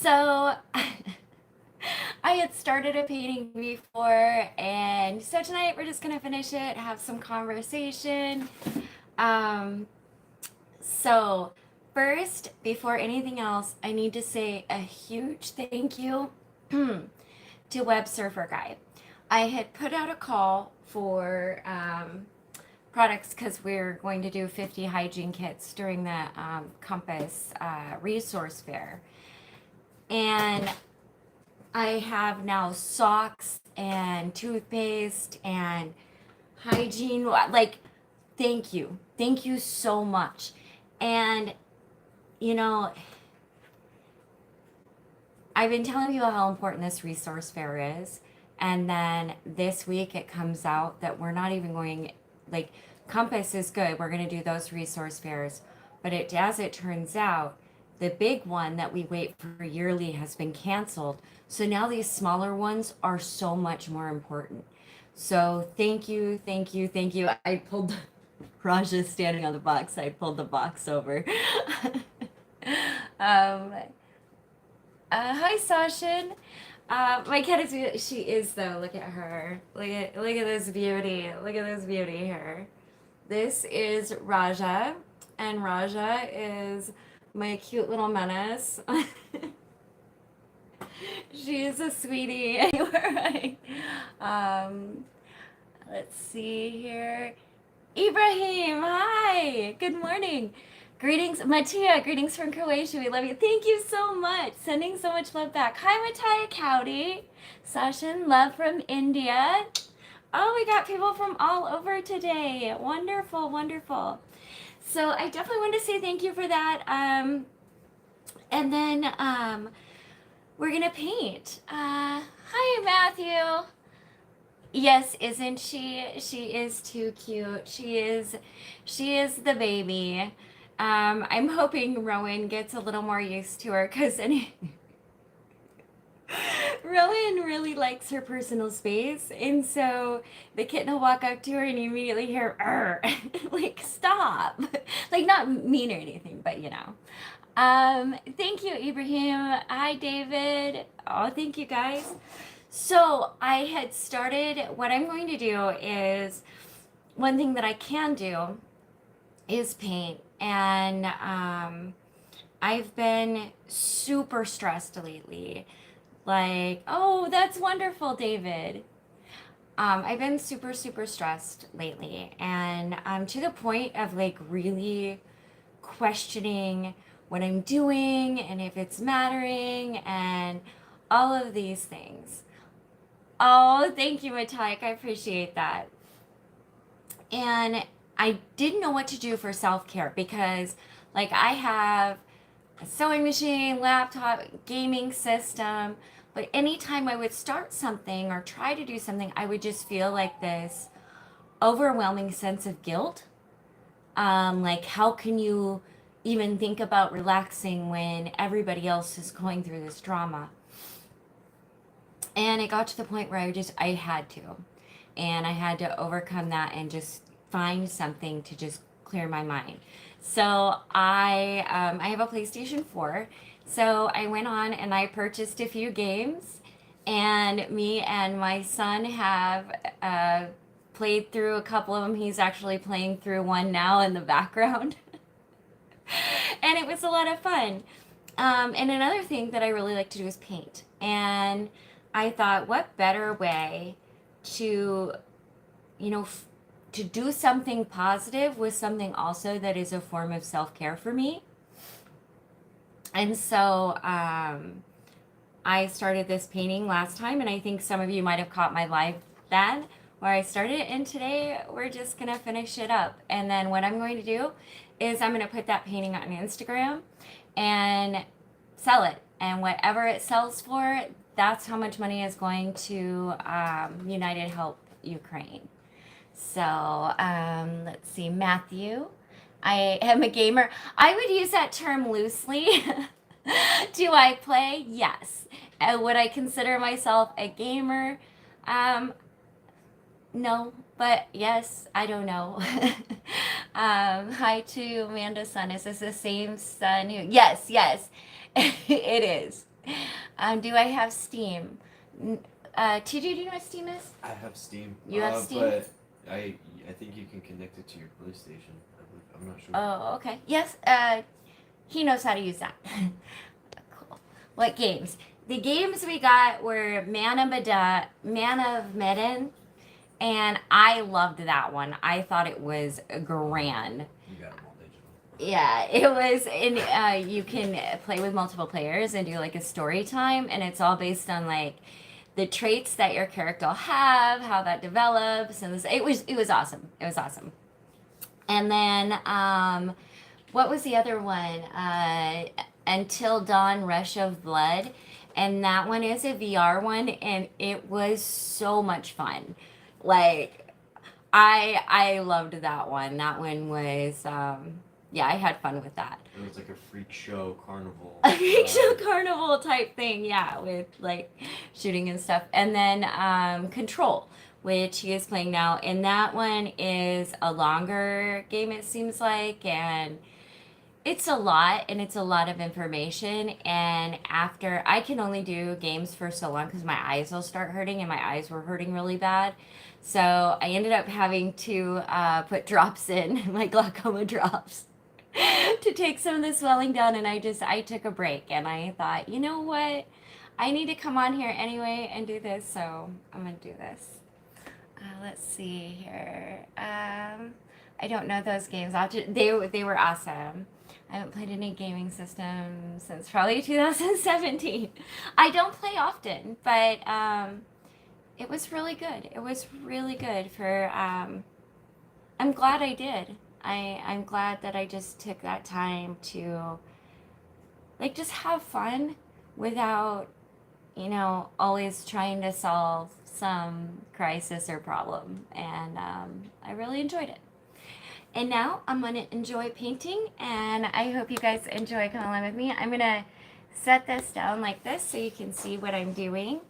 So I had started a painting before, and so tonight we're just gonna finish it, have some conversation. Um, so first, before anything else, I need to say a huge thank you to Web Surfer Guy. I had put out a call for products because we're going to do 50 hygiene kits during the Compass resource fair. And I have now socks and toothpaste and hygiene. Like, thank you. Thank you so much. And, you know, I've been telling you how important this resource fair is. And then this week it comes out that we're not even going, like, Compass is good. We're going to do those resource fairs. But as it turns out, the big one that we wait for yearly has been canceled. So now these smaller ones are so much more important. So thank you, thank you, thank you. I pulled Raja's standing on the box. I pulled the box over. um, Hi, Sashin. My cat is, she is though. Look at her. Look at this beauty. Look at this beauty here. This is Raja, and Raja is my cute little menace. She is a sweetie. You are right. Um, let's see here. Ibrahim, hi. Good morning. Greetings, Mattia. Greetings from Croatia. We love you. Thank you so much. Sending so much love back. Hi, Mattia Cowdy. Sashin, love from India. Oh, we got people from all over today. Wonderful, wonderful. So I definitely want to say thank you for that. And then we're gonna paint. Hi, Matthew. Yes, isn't she? She is too cute. She is the baby. I'm hoping Rowan gets a little more used to her because Rowan really likes her personal space, and so the kitten will walk up to her and you immediately hear, "Arr!" Like, stop. Like, not mean or anything, but you know. Thank you, Ibrahim. Hi, David. Oh, thank you, guys. So I had started, what I'm going to do is, one thing that I can do is paint. And I've been super stressed lately. Like, oh, that's wonderful, David. I've been super, super stressed lately. And to the point of like really questioning what I'm doing and if it's mattering and all of these things. Oh, thank you, Matik. I appreciate that. And I didn't know what to do for self care because, like, I have a sewing machine, laptop, gaming system, but anytime I would start something or try to do something, I would just feel like this overwhelming sense of guilt. Like, how can you even think about relaxing when everybody else is going through this drama? And it got to the point where I had to. And I had to overcome that and just find something to just clear my mind. So I have a PlayStation 4. So I went on and I purchased a few games. And me and my son have played through a couple of them. He's actually playing through one now in the background. And it was a lot of fun. And another thing that I really like to do is paint. And I thought, what better way to, you know, to do something positive with something also that is a form of self-care for me. And so I started this painting last time, and I think some of you might have caught my live then where I started, and today we're just gonna finish it up. And then what I'm going to do is I'm gonna put that painting on Instagram and sell it, and whatever it sells for, that's how much money is going to United Help Ukraine. So let's see, Matthew. I am a gamer. I would use that term loosely. Do I play? Yes. Would I consider myself a gamer? No, but yes, I don't know. Hi to Amanda's son. Is this the same son? Yes, yes, it is. Do I have Steam? TJ, do you know what Steam is? I have Steam. You have Steam? But I think you can connect it to your PlayStation. I'm not sure. Oh, okay. Yes, he knows how to use that. Cool. What games? The games we got were Man of Medan, and I loved that one. I thought it was grand. You got them all digital. Yeah, it was, and you can play with multiple players and do like a story time, and it's all based on like the traits that your character will have, how that develops, and it was awesome. It was awesome. And then what was the other one? Until Dawn, Rush of Blood, and that one is a VR one, and it was so much fun. Like I loved that one. That one was yeah, I had fun with that. It was like a freak show carnival. A freak show carnival type thing, yeah, with like shooting and stuff. And then Control, which he is playing now, and that one is a longer game, it seems like, and it's a lot, and it's a lot of information. And after, I can only do games for so long because my eyes will start hurting, and my eyes were hurting really bad. So I ended up having to put drops in, my glaucoma drops, to take some of the swelling down. And I took a break, and I thought, you know what? I need to come on here anyway and do this, so I'm gonna do this. Let's see here. I don't know those games. They were awesome. I haven't played any gaming system since probably 2017. I don't play often, but it was really good. It was really good for. I'm glad I did. I'm glad that I just took that time to like just have fun without, always trying to solve some crisis or problem. And I really enjoyed it. And now I'm going to enjoy painting, and I hope you guys enjoy coming along with me. I'm going to set this down like this so you can see what I'm doing.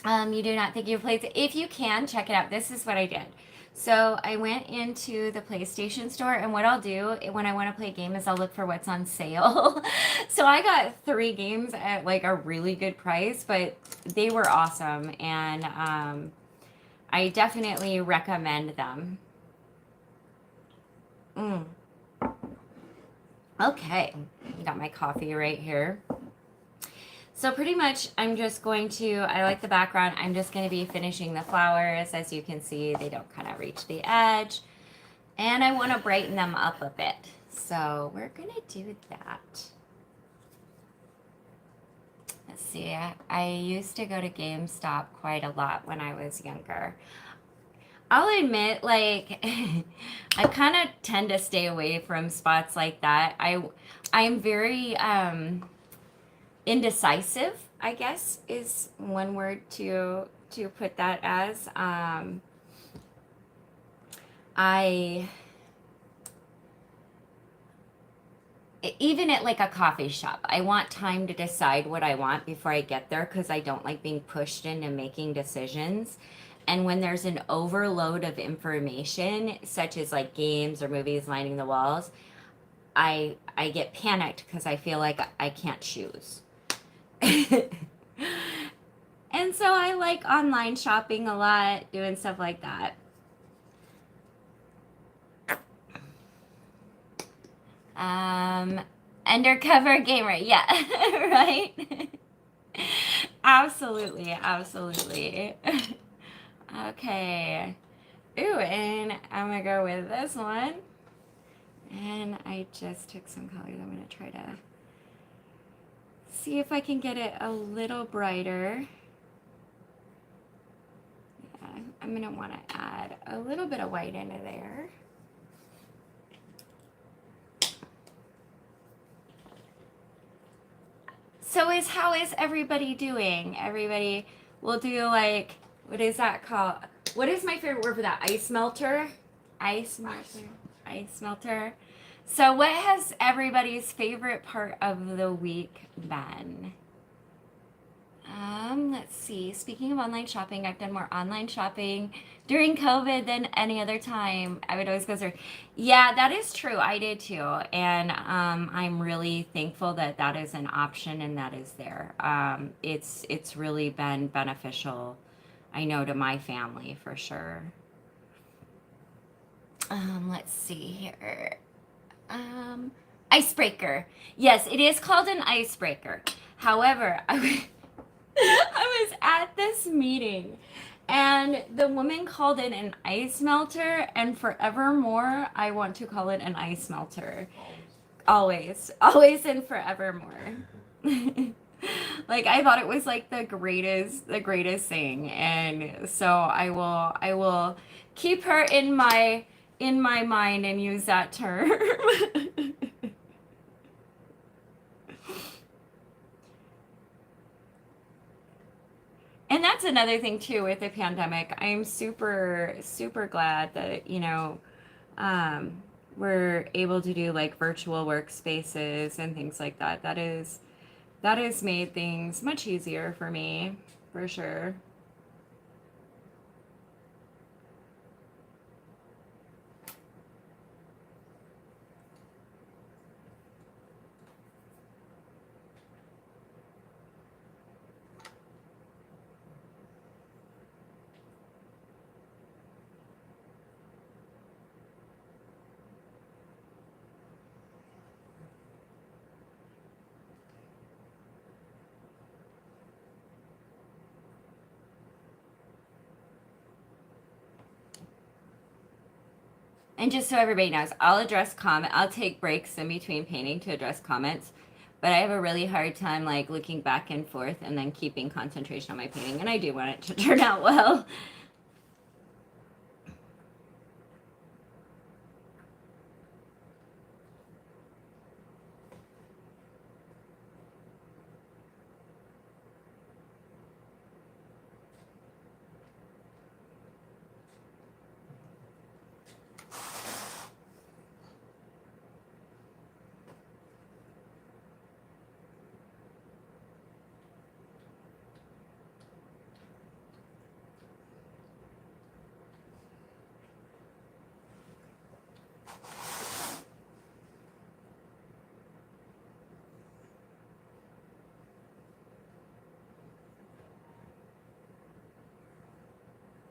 You do not think you've played it. If you can, check it out. This is what I did. So I went into the PlayStation store, and what I'll do when I want to play a game is I'll look for what's on sale. So I got 3 games at like a really good price, but they were awesome, and I definitely recommend them. Okay, got my coffee right here. So pretty much I'm just going to, I like the background, I'm just going to be finishing the flowers. As you can see, they don't kind of reach the edge. And I want to brighten them up a bit. So we're going to do that. Let's see, I used to go to GameStop quite a lot when I was younger. I'll admit, like, I kind of tend to stay away from spots like that. I'm very indecisive, I guess, is one word to put that as. Even at like a coffee shop, I want time to decide what I want before I get there, because I don't like being pushed into making decisions. And when there's an overload of information, such as like games or movies lining the walls, I get panicked because I feel like I can't choose. And so I like online shopping a lot, doing stuff like that. Undercover gamer, yeah, right? Absolutely, absolutely. Okay. Ooh, and I'm gonna go with this one. And I just took some colors. I'm gonna try to see if I can get it a little brighter. Yeah, I'm gonna wanna add a little bit of white into there. So how is everybody doing? Everybody will do like, what is that called? What is my favorite word for that? Ice melter? Ice melter. Ice melter. So what has everybody's favorite part of the week been? Let's see. Speaking of online shopping, I've done more online shopping during COVID than any other time. I would always go there. Yeah, that is true. I did too. And I'm really thankful that that is an option and that is there. It's really been beneficial, I know, to my family for sure. Let's see here. Icebreaker. Yes, it is called an icebreaker. However, I was at this meeting and the woman called it an ice melter, and forevermore, I want to call it an ice melter. Always, always and forevermore. Like I thought it was like the greatest thing, and so I will keep her in my mind and use that term. And that's another thing too with the pandemic. I'm super glad that, we're able to do like virtual workspaces and things like that. That has made things much easier for me, for sure. And just so everybody knows, I'll take breaks in between painting to address comments, but I have a really hard time like looking back and forth and then keeping concentration on my painting, and I do want it to turn out well.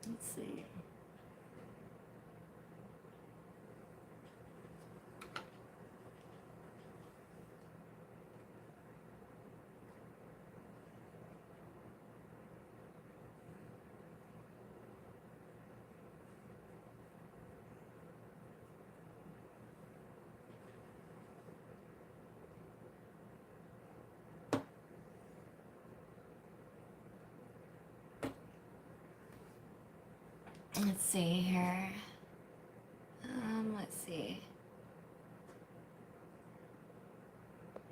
Let's see. Let's see here. Let's see.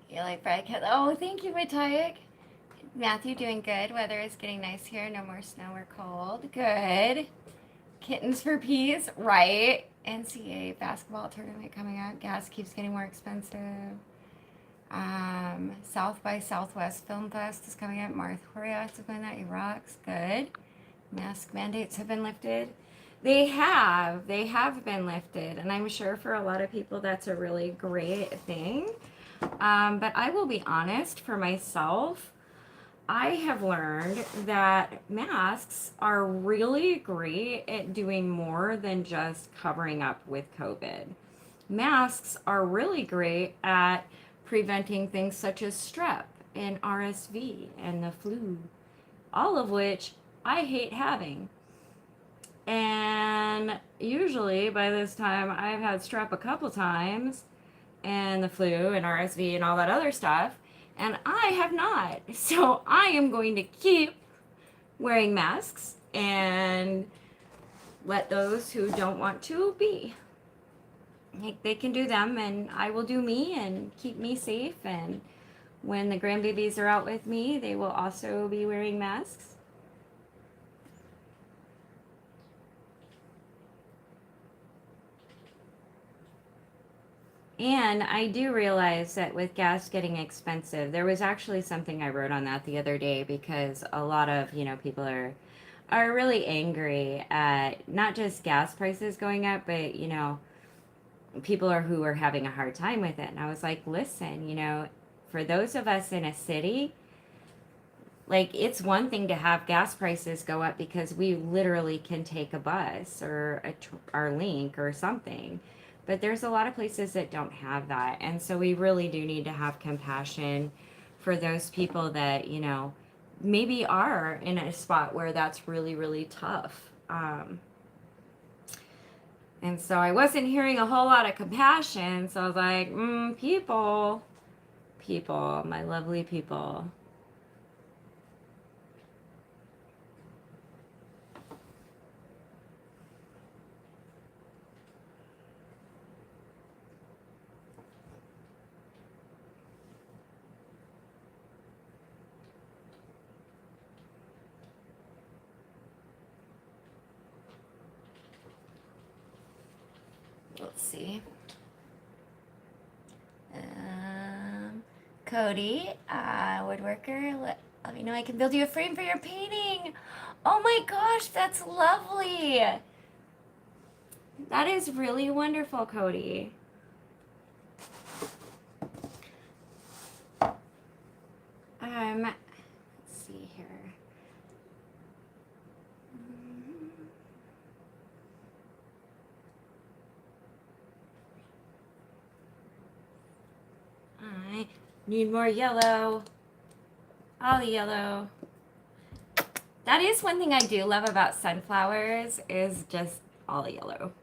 You like fried cat? Oh, thank you, Matayek. Matthew, doing good. Weather is getting nice here. No more snow or cold. Good. Kittens for peas, right? NCAA basketball tournament coming up. Gas keeps getting more expensive. South by Southwest Film Fest is coming up. Martha Horias is going that. Iraq's good. Mask mandates have been lifted. They have been lifted, and I'm sure for a lot of people that's a really great thing. But I will be honest, for myself, I have learned that masks are really great at doing more than just covering up with COVID. Masks are really great at preventing things such as strep and RSV and the flu, all of which I hate having. And usually by this time, I've had strep a couple times, and the flu and RSV and all that other stuff, and I have not. So I am going to keep wearing masks and let those who don't want to be. They can do them, and I will do me and keep me safe. And when the grandbabies are out with me, they will also be wearing masks. And I do realize that with gas getting expensive, there was actually something I wrote on that the other day because a lot of, people are really angry at not just gas prices going up, but people who are having a hard time with it. And I was like, listen, for those of us in a city, like it's one thing to have gas prices go up because we literally can take a bus or our link or something, but there's a lot of places that don't have that, and so we really do need to have compassion for those people that maybe are in a spot where that's really really tough. And so I wasn't hearing a whole lot of compassion, so I was like, people, my lovely people. Let's see. Cody, woodworker, let me know I can build you a frame for your painting. Oh my gosh, that's lovely. That is really wonderful, Cody. Let's see here. I need more yellow. All the yellow. That is one thing I do love about sunflowers is just all the yellow.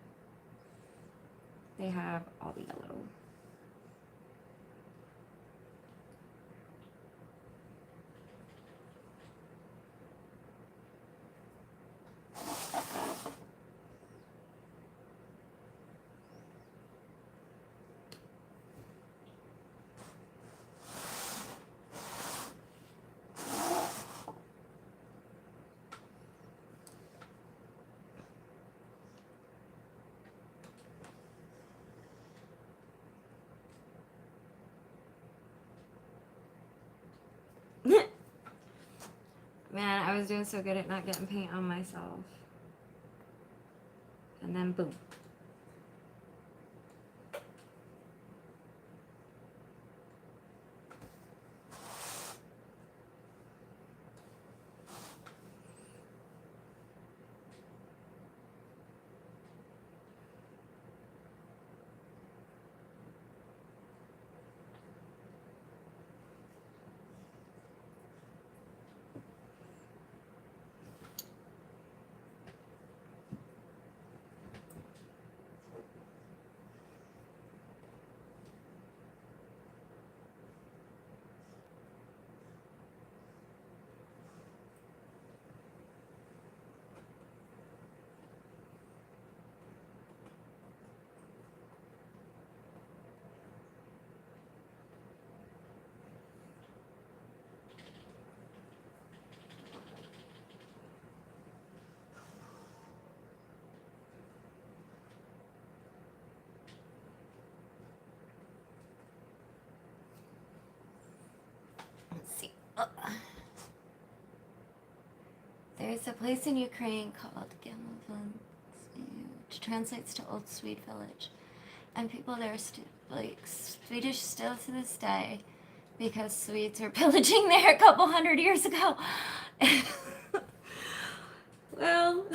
They have all the yellow. Man, I was doing so good at not getting paint on myself. And then boom. Let's see. There's a place in Ukraine called Gamelin, which translates to Old Swede Village. And people there are Swedish still to this day because Swedes were pillaging there a couple hundred years ago. Well,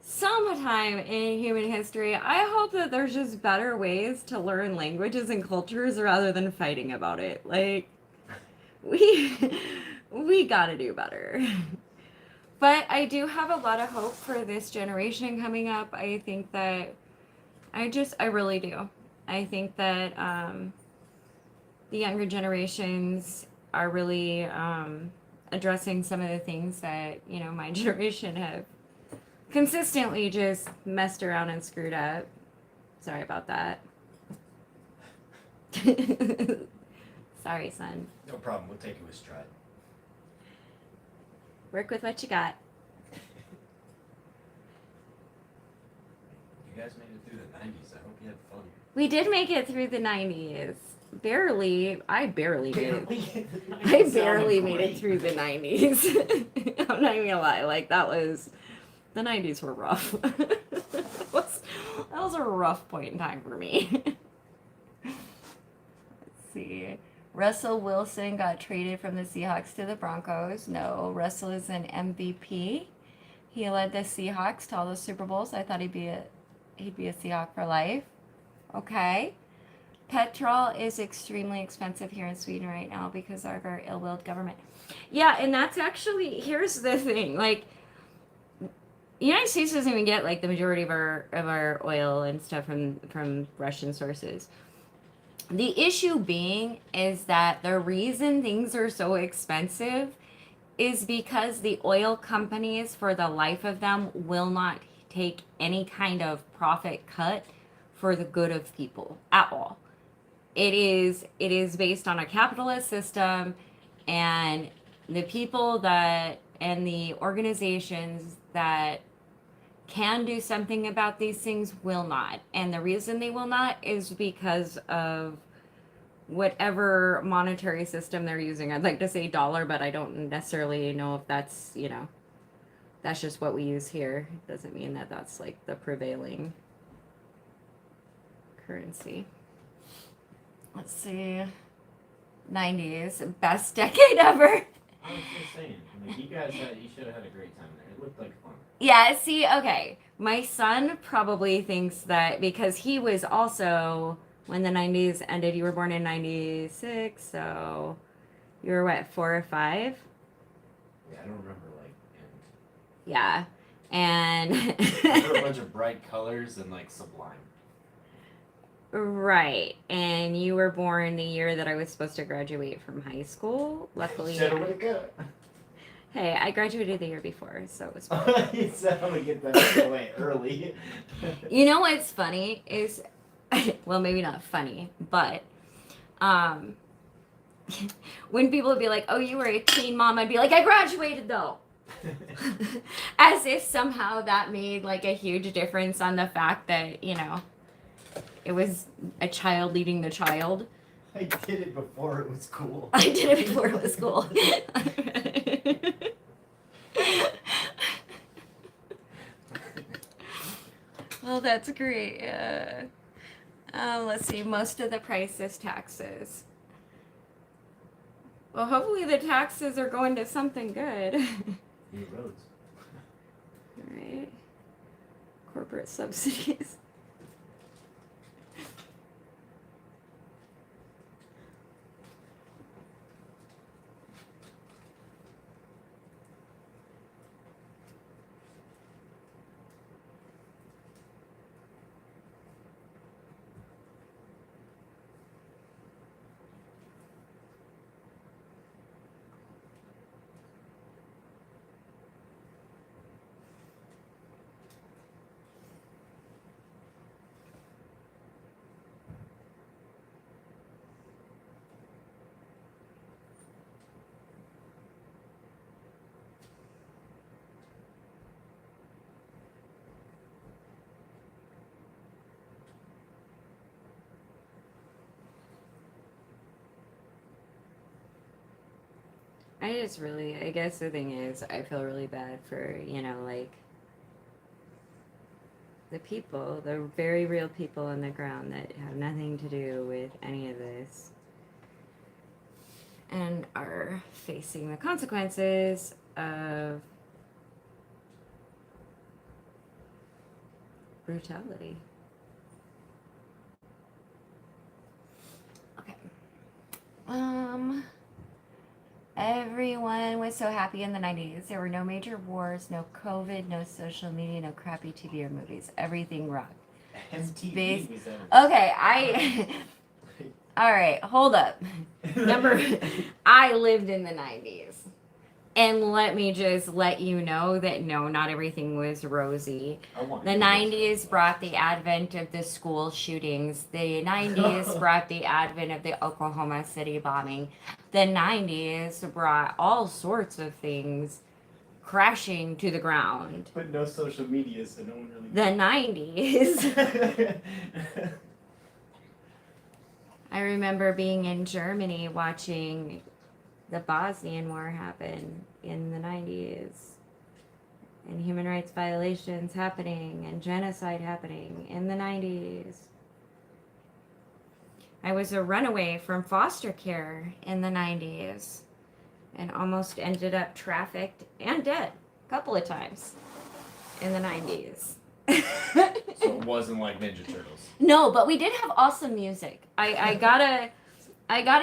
sometime in human history, I hope that there's just better ways to learn languages and cultures rather than fighting about it. Like, we gotta do better. But I do have a lot of hope for this generation coming up. I think that I really do. I think that the younger generations are really addressing some of the things that, my generation have consistently just messed around and screwed up. Sorry about that. Sorry, son. No problem. We'll take it with stride. Work with what you got. You You guys made it through the 90s. I hope you had fun. We did make it through the 90s. Barely. I barely made it. I It barely sounded made it great. through the 90s. I'm not even gonna lie. Like, the 90s were rough. That was a rough point in time for me. Let's see. Russell Wilson got traded from the Seahawks to the Broncos. No, Russell is an MVP. He led the Seahawks to all the Super Bowls. I thought he'd be a Seahawk for life. Okay. Petrol is extremely expensive here in Sweden right now because of our ill-willed government. Yeah, and that's actually, here's the thing, like, the United States doesn't even get like the majority of our oil and stuff from Russian sources. The issue being is that the reason things are so expensive is because the oil companies, for the life of them, will not take any kind of profit cut for the good of people at all. It is based on a capitalist system, and the people that and the organizations that can do something about these things will not. And the reason they will not is because of whatever monetary system they're using. I'd like to say dollar, but I don't necessarily know if that's, that's just what we use here. It doesn't mean that that's like the prevailing currency. Let's see. 90s, best decade ever. I was just saying, like, you should have had a great time there. It looked like fun. Yeah, see, okay. My son probably thinks that because he was also, when the 90s ended, you were born in 96, so you were what, 4 or 5? Yeah, I don't remember, like, Yeah. And there were a bunch of bright colors and, like, sublime. right. And you were born the year that I was supposed to graduate from high school. Luckily. Shoulda, woulda, coulda. Hey, I graduated the year before, so it was fine. You said I'm gonna get that out of the way early. You know what's funny is, well, maybe not funny, but when people would be like, "Oh, you were a teen mom," I'd be like, "I graduated though," as if somehow that made like a huge difference on the fact that it was a child leading the child. I did it before it was cool. I did it before it was cool. Well, that's great. Let's see. Most of the price is taxes. Well, hopefully the taxes are going to something good. New roads. All right. Corporate subsidies. I guess the thing is, I feel really bad for, like, the people, the very real people on the ground that have nothing to do with any of this and are facing the consequences of brutality. Okay. Everyone was so happy in the 90s. There were no major wars, no COVID, no social media, no crappy TV or movies. Everything rocked. MTV was Okay, all right, hold up. I lived in the 90s. And let me just let you know that no, not everything was rosy. The 90s brought the advent of the school shootings. The 90s brought the advent of the Oklahoma City bombing. The 90s brought all sorts of things crashing to the ground. But no social media, so no one really. The 90s. I remember being in Germany watching the Bosnian War happen in the 90s. And human rights violations happening and genocide happening in the 90s. I was a runaway from foster care in the 90s and almost ended up trafficked and dead a couple of times in the 90s. So it wasn't like Ninja Turtles. No, but we did have awesome music. I gotta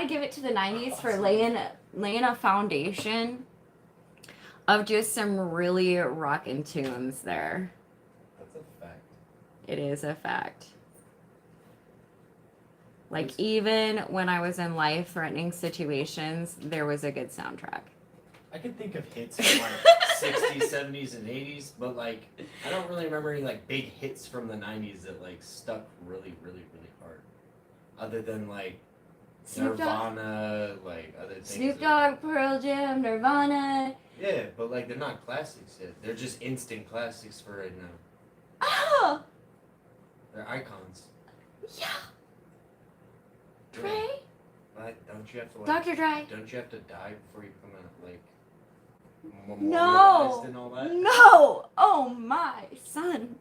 give it to the 90s for laying a foundation of just some really rockin' tunes there. That's a fact. It is a fact. Like, even when I was in life-threatening situations, there was a good soundtrack. I can think of hits from like 60s, 70s, and 80s, but like I don't really remember any like big hits from the 90s that like stuck really, really, really hard. Other than like Snoop Dogg, Nirvana, like other things. Snoop Dogg, Pearl Jam, Nirvana. Yeah, but like they're not classics yet. They're just instant classics for right now. Oh, They're icons. yeah. Yeah. Dre, But don't you have to like? Dr. Dre. Don't you have to die before you become a like? No, Memorialized and all that? no. Oh my son.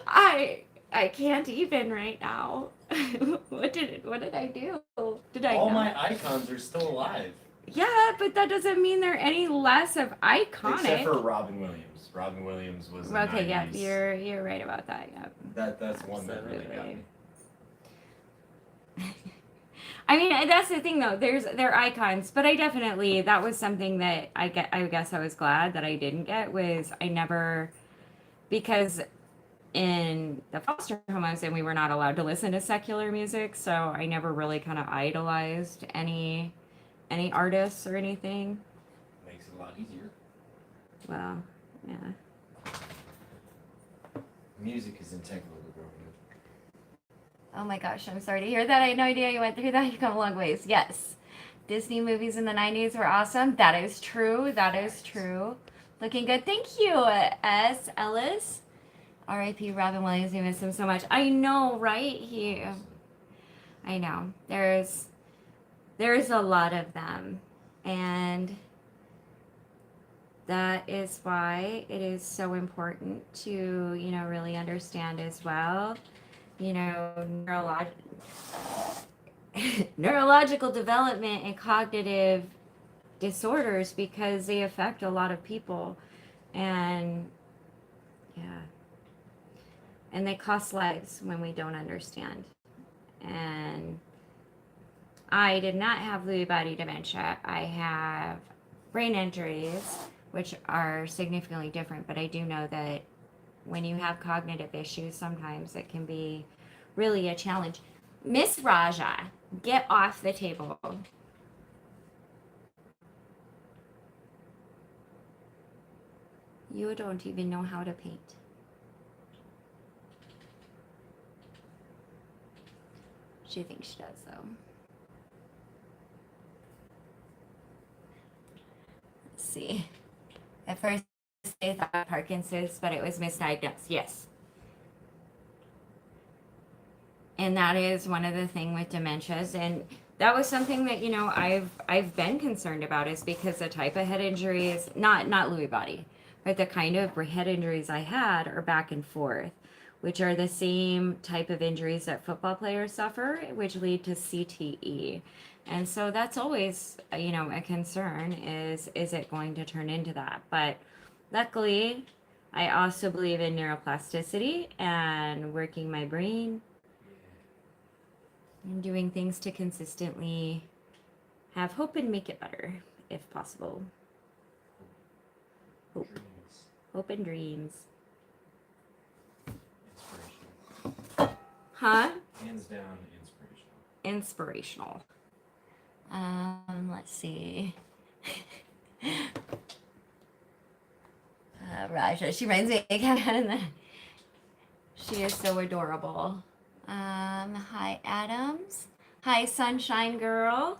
I can't even right now. What did I do? Did I All not? my icons are still alive. Yeah, but that doesn't mean they're any less of iconic. Except for Robin Williams. Robin Williams was in Okay, the yeah, 90s. you're right about that. Yeah. That's one that really got me. I mean, that's the thing though. They're icons, but I definitely that was something that I guess I was glad that I didn't get was I never because in the foster home I was in, we were not allowed to listen to secular music, so I never really kind of idolized any artists or anything. Makes it a lot easier. Well, yeah. Music is integral to growing up. Oh my gosh, I'm sorry to hear that. I had no idea you went through that. You've come a long ways. Yes. Disney movies in the 90s were awesome. That is true. That is true. Looking good. Thank you, S. Ellis. R.I.P. Robin Williams. We miss him so much. I know, right? I know. There's a lot of them. And that is why it is so important to, really understand as well, neurological development and cognitive disorders because they affect a lot of people. And yeah. And they cost lives when we don't understand. And I did not have Lewy body dementia. I have brain injuries, which are significantly different, but I do know that when you have cognitive issues, sometimes it can be really a challenge. Miss Raja, get off the table. You don't even know how to paint. She thinks she does, though. Let's see. At first, they thought Parkinson's, but it was misdiagnosed. Yes. And that is one of the things with dementias. And that was something that, I've been concerned about is because the type of head injuries, not Lewy body, but the kind of head injuries I had are back and forth, which are the same type of injuries that football players suffer, which lead to CTE. And so that's always, a concern is it going to turn into that? But luckily, I also believe in neuroplasticity and working my brain and doing things to consistently have hope and make it better, if possible. Hope. Hope and dreams. Inspirational. Huh? Hands down, inspirational. Inspirational. Let's see. Raja, she reminds me again. She is so adorable. Hi, Adams. Hi, Sunshine Girl.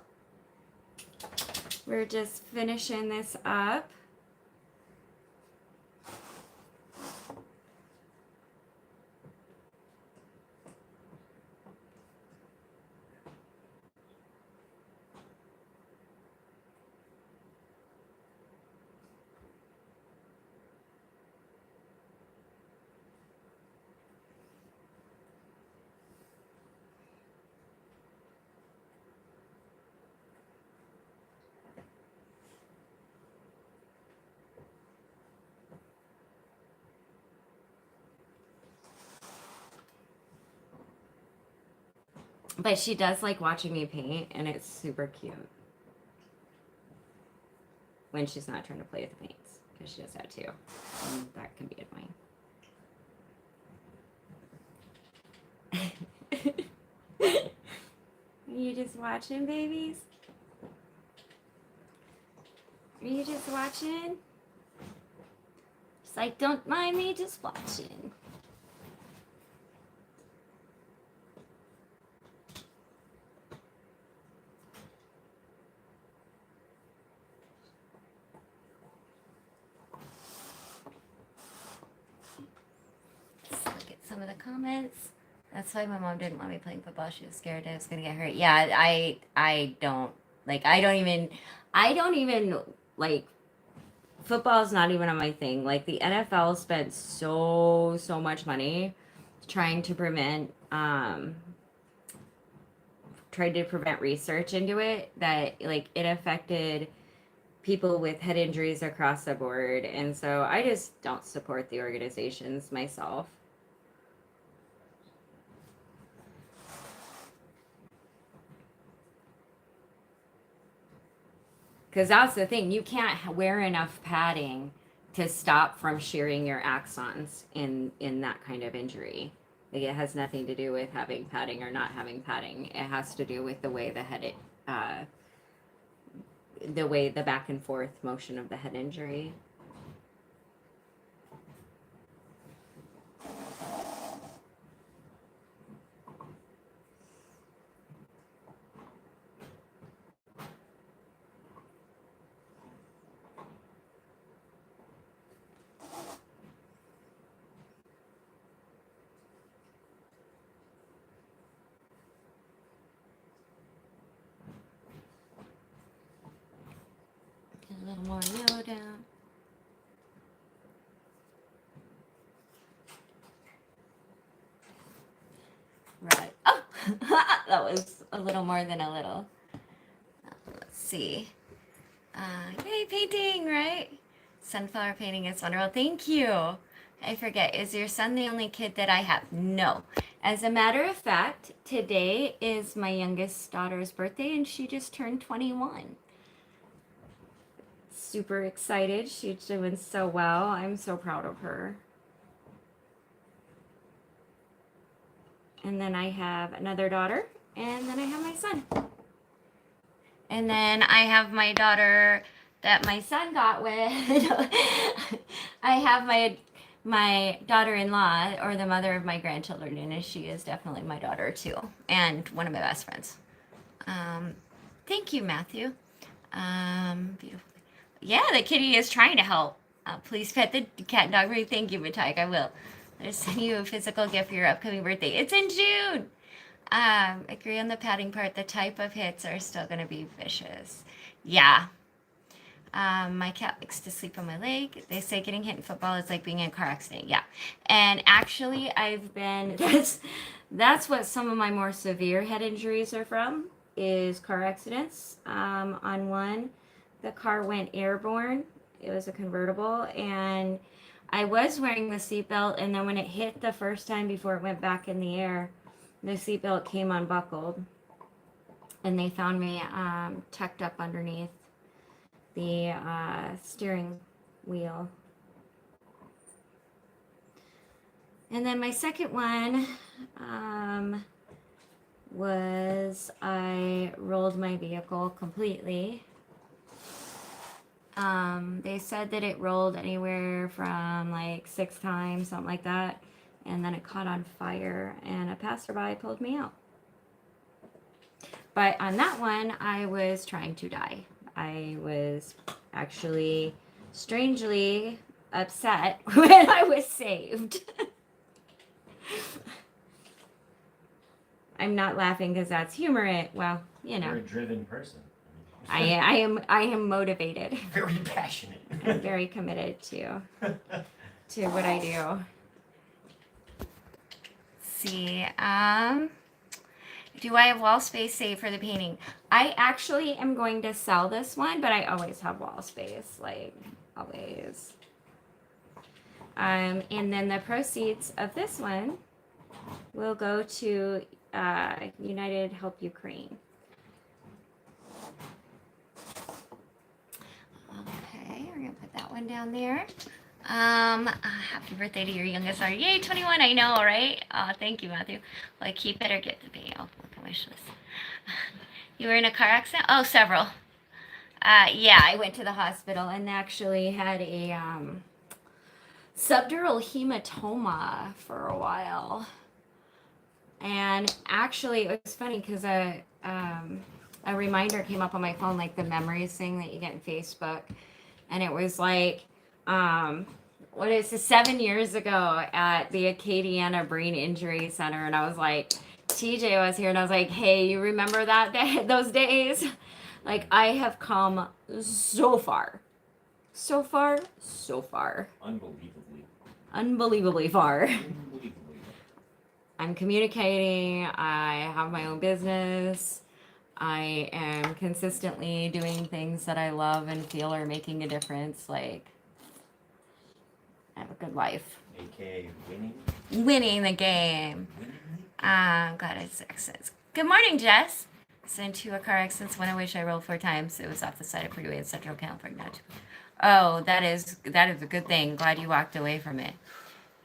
We're just finishing this up. But she does like watching me paint, and it's super cute. When she's not trying to play with the paints, because she does that too. And that can be annoying. Are you just watching, babies? Are you just watching? It's like, don't mind me, just watching. Let's look at some of the comments. That's why my mom didn't want me playing football. She was scared I was gonna get hurt. Yeah, I don't like. I don't even like. Football is not even on my thing. Like the NFL spent so much money trying to prevent research into it, that like it affected people with head injuries across the board, and so I just don't support the organizations myself. Because that's the thing, you can't wear enough padding to stop from shearing your axons in that kind of injury. Like it has nothing to do with having padding or not having padding. It has to do with the way the back and forth motion of the head injury. A little more Yoda. Right. Oh, that was a little more than a little. Let's see. Yay, painting, right? Sunflower painting is wonderful. Thank you. I forget, is your son the only kid that I have? No. As a matter of fact, today is my youngest daughter's birthday, and she just turned 21. Super excited. She's doing so well. I'm so proud of her. And then I have another daughter, and then I have my son. And then I have my daughter that my son got with. I have my daughter-in-law, or the mother of my grandchildren, and she is definitely my daughter too, and one of my best friends. Thank you, Matthew. Beautiful. Yeah, the kitty is trying to help. Please pet the cat and dog. Thank you, Matik. I will. I'll send you a physical gift for your upcoming birthday. It's in June. Agree on the padding part. The type of hits are still going to be vicious. Yeah. My cat likes to sleep on my leg. They say getting hit in football is like being in a car accident. Yeah. And actually, that's what some of my more severe head injuries are from, is car accidents. On one, the car went airborne. It was a convertible, and I was wearing the seatbelt, and then when it hit the first time before it went back in the air, the seatbelt came unbuckled, and they found me tucked up underneath the steering wheel. And then my second one was I rolled my vehicle completely. They said that it rolled anywhere from like 6 times, something like that. And then it caught on fire, and a passerby pulled me out. But on that one, I was trying to die. I was actually strangely upset when I was saved. I'm not laughing because that's humor. Well, you know. You're a driven person. I am motivated. Very passionate. I'm very committed to what I do. Let's see. Do I have wall space saved for the painting? I actually am going to sell this one, but I always have wall space, like always. And then the proceeds of this one will go to United Help Ukraine. Okay, we're gonna put that one down there. Happy birthday to your youngest daughter. Yay, 21, I know, right? Thank you, Matthew. Will I keep it or get the pay? I'll look at Wishlist. You were in a car accident? Oh, several. Yeah, I went to the hospital and actually had a subdural hematoma for a while. And actually, it was funny because a reminder came up on my phone, like the memories thing that you get in Facebook. And it was like, what is it, 7 years ago at the Acadiana Brain Injury Center. And I was like, TJ was here and I was like, hey, you remember that day, those days? Like, I have come so far. So far, so far. Unbelievably far. I'm communicating. I have my own business. I am consistently doing things that I love and feel are making a difference. Like, I have a good life. AKA winning. Winning the game. God, it's excellent. Good morning, Jess. Into a car accident when I wish I rolled 4 times. It was off the side of freeway in Central California. Oh, that is a good thing. Glad you walked away from it.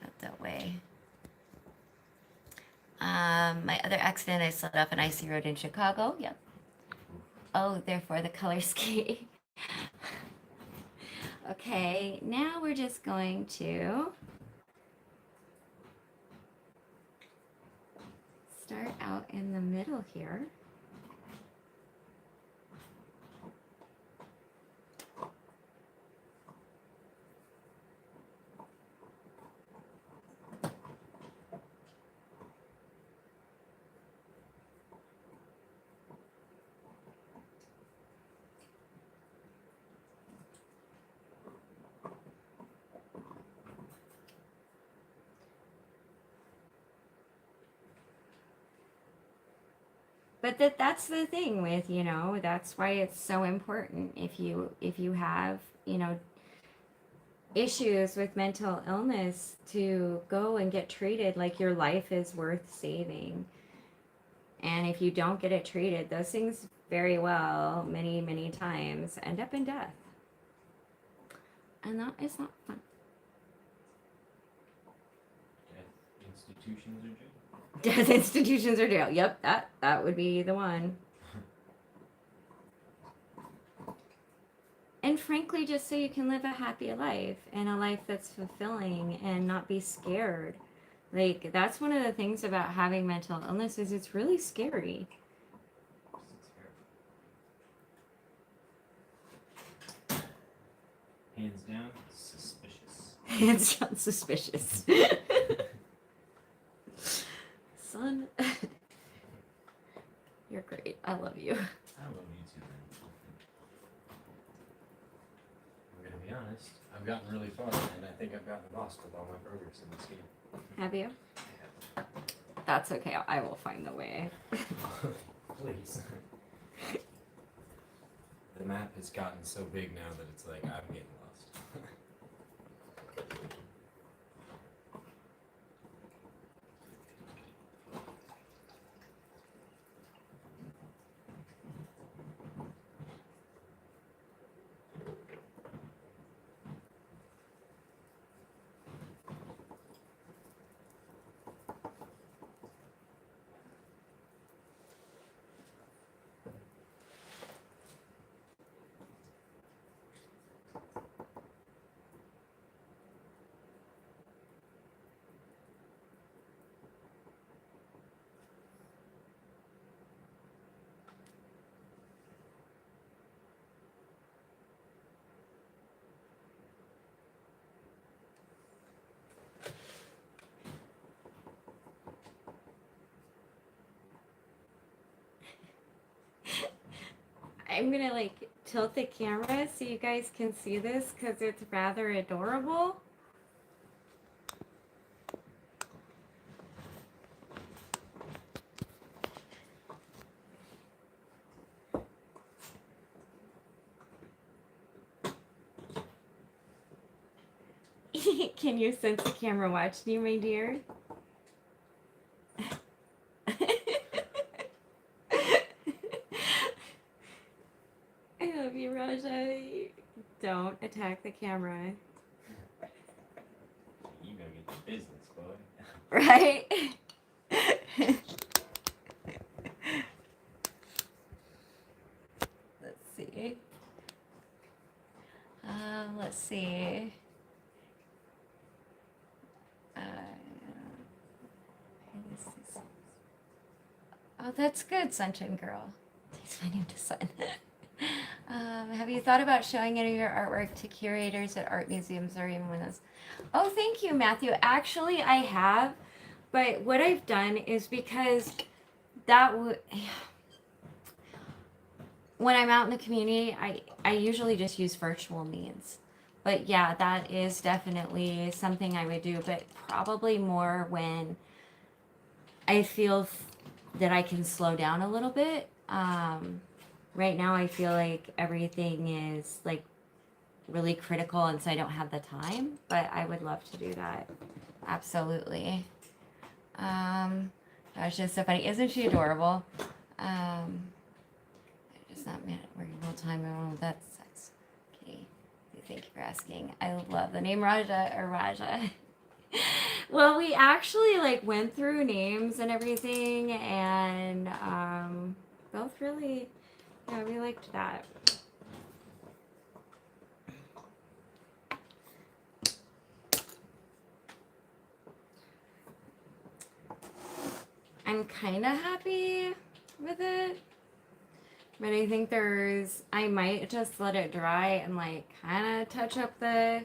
Not that way. My other accident, I slid off an icy road in Chicago. Yep. Oh, therefore the color scheme. Okay, now we're just going to start out in the middle here. But that's the thing with, that's why it's so important if you have, issues with mental illness to go and get treated. Like, your life is worth saving. And if you don't get it treated, those things very well, many, many times end up in death. And that is not fun. Institutions are jail. Death institutions are jail. Yep, that would be the one. And frankly, just so you can live a happy life and a life that's fulfilling and not be scared. Like, that's one of the things about having mental illness is it's really scary. Hands down, suspicious. Hands down suspicious. Son, you're great. I love you. I love you too, man. I'm gonna be honest. I've gotten really far, and I think I've gotten lost with all my progress in this game. Have you? That's okay. I will find the way. Please. The map has gotten so big now that it's like I'm getting lost. I'm gonna like tilt the camera so you guys can see this because it's rather adorable. Can you sense the camera watching you, my dear? love you, Raja. Don't attack the camera. You gotta get the business, boy. Right? Let's see. Let's see. Oh, that's good, Sunshine Girl. Takes my name to Sun. Have you thought about showing any of your artwork to curators at art museums or even when those? Oh, thank you, Matthew. Actually, I have, but what I've done is because that would. When I'm out in the community, I usually just use virtual means. But yeah, that is definitely something I would do, but probably more when I feel that I can slow down a little bit. Right now, I feel like everything is like really critical, and so I don't have the time, but I would love to do that. Absolutely. That's just so funny. Isn't she adorable? Just not working full time. Oh, that sucks. Okay. Thank you for asking. I love the name Raja or Raja. Well, we actually like went through names and everything, and both really, yeah, we liked that. I'm kind of happy with it. But I think I might just let it dry and like kind of touch up the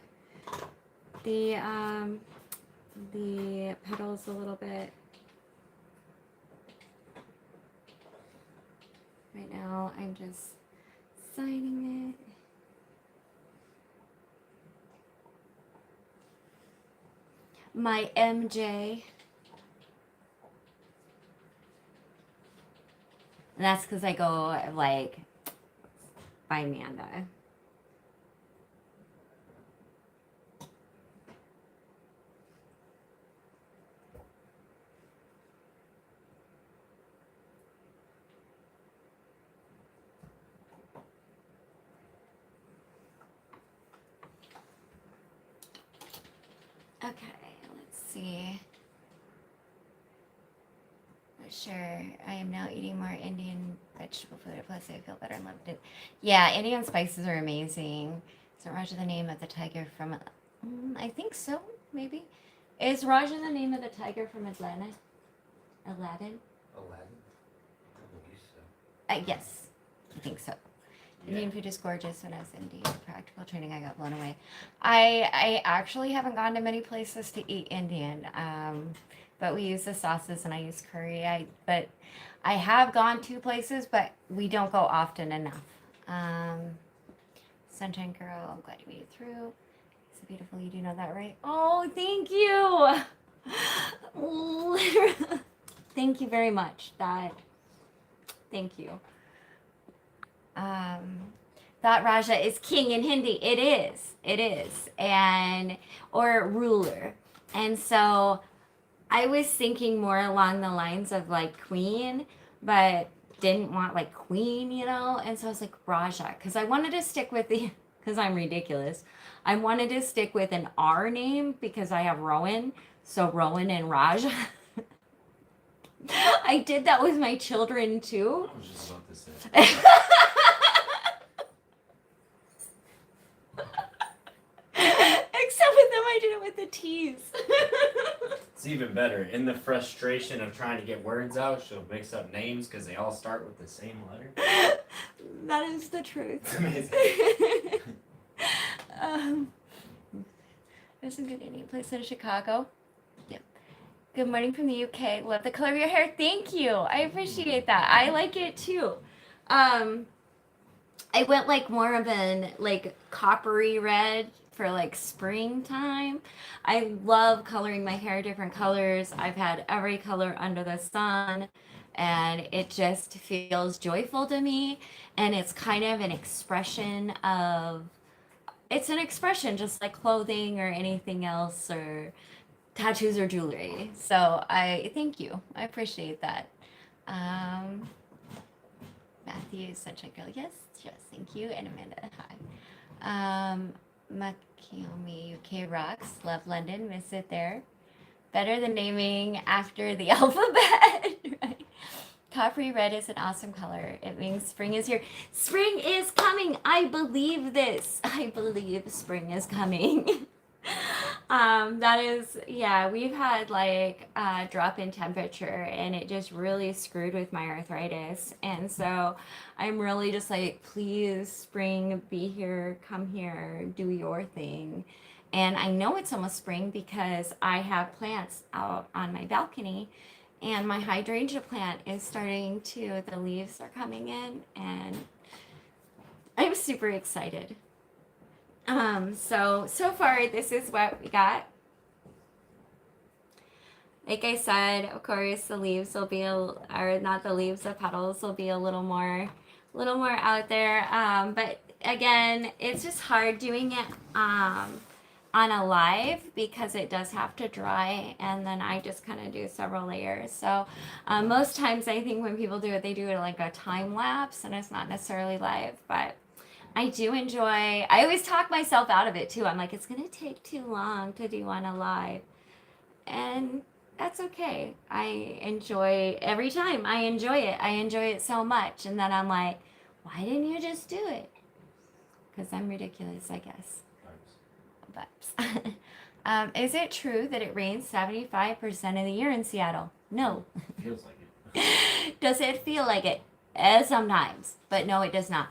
petals a little bit. Right now I'm just signing it. My MJ. And that's because I go like by Amanda. Okay, let's see. Sure, I am now eating more Indian vegetable food. Plus, I feel better and loved it. Yeah, Indian spices are amazing. Is Raja the name of the tiger from? I think so. Maybe. Is Raja the name of the tiger from Atlanta? Aladdin? Aladdin? I believe so. Yes, I think so. Indian food is gorgeous. When I was in India, practical training, I got blown away. I actually haven't gone to many places to eat Indian. But we use the sauces and I use curry. But I have gone to places, but we don't go often enough. Sunshine Girl, I'm glad you made it through. It's beautiful. You do know that, right? Oh, thank you. Thank you very much. Thank you. Thought Raja is king in Hindi. It is. Or ruler. And so I was thinking more along the lines of like queen, but didn't want like queen, and so I was like Raja, because I wanted to stick with because I'm ridiculous. I wanted to stick with an R name because I have Rowan, so Rowan and Raja. I did that with my children too. I was just about to say. Except with them, I did it with the T's. It's even better. In the frustration of trying to get words out, she'll mix up names because they all start with the same letter. That is the truth. It's amazing. There's some good Indian place in Chicago. Yep. Good morning from the UK. Love the color of your hair. Thank you. I appreciate that. I like it too. I went like more of an like coppery red for like springtime. I love coloring my hair different colors. I've had every color under the sun, and it just feels joyful to me. And it's kind of an expression it's an expression just like clothing or anything else or tattoos or jewelry. So I thank you. I appreciate that. Matthew, Sunshine Girl, yes, thank you. And Amanda, hi. Makiomi UK rocks, love London, miss it there. Better than naming after the alphabet, right? Coppery red is an awesome color. It means spring is here. Spring is coming. I believe this. I believe spring is coming. That is, yeah, we've had like a drop in temperature and it just really screwed with my arthritis. And so I'm really just like, please, spring, be here, come here, do your thing. And I know it's almost spring because I have plants out on my balcony and my hydrangea plant is starting to, the leaves are coming in and I'm super excited. So far this is what we got. Like I said, of course the leaves will be, or not the leaves, the petals will be a little more out there. But again, it's just hard doing it on a live because it does have to dry and then I just kind of do several layers. So most times I think when people do it, they do it like a time lapse and it's not necessarily live, but I do enjoy, I always talk myself out of it too. I'm like, it's going to take too long to do on a live. And that's okay. I enjoy every time. I enjoy it. I enjoy it so much. And then I'm like, why didn't you just do it? Because I'm ridiculous, I guess. But is it true that it rains 75% of the year in Seattle? No. Feels like it. Does it feel like it? Sometimes, but no, it does not.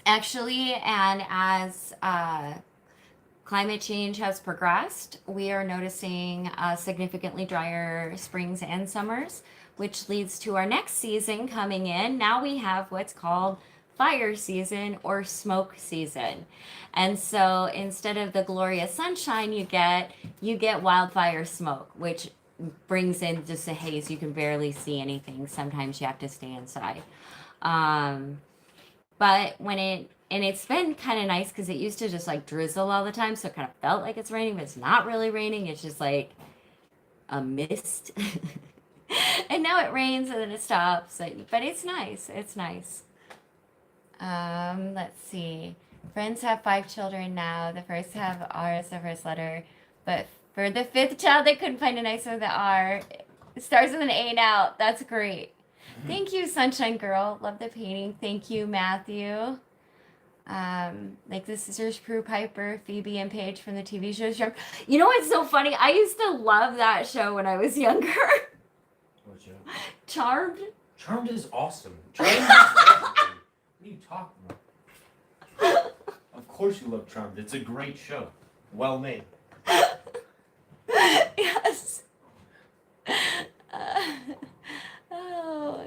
Actually, and as climate change has progressed, we are noticing significantly drier springs and summers, which leads to our next season coming in. Now we have what's called fire season or smoke season. And so instead of the glorious sunshine, you get wildfire smoke, which brings in just a haze. You can barely see anything. Sometimes you have to stay inside. But it's been kind of nice because it used to just like drizzle all the time. So it kind of felt like it's raining, but it's not really raining. It's just like a mist. And now it rains and then it stops. But it's nice. It's nice. Let's see. Friends have 5 children now. The first have R as the first letter. But for the 5th child, they couldn't find a nice with the R. It starts with an A now. That's great. Thank you, Sunshine Girl. Love the painting. Thank you, Matthew. Like the Sisters Prue Piper, Phoebe, and Paige from the TV show Charmed. You know what's so funny? I used to love that show when I was younger. What show? Charmed. Charmed is awesome. Charmed is everything. What are you talking about? Of course you love Charmed. It's a great show. Well made. Yes. Oh,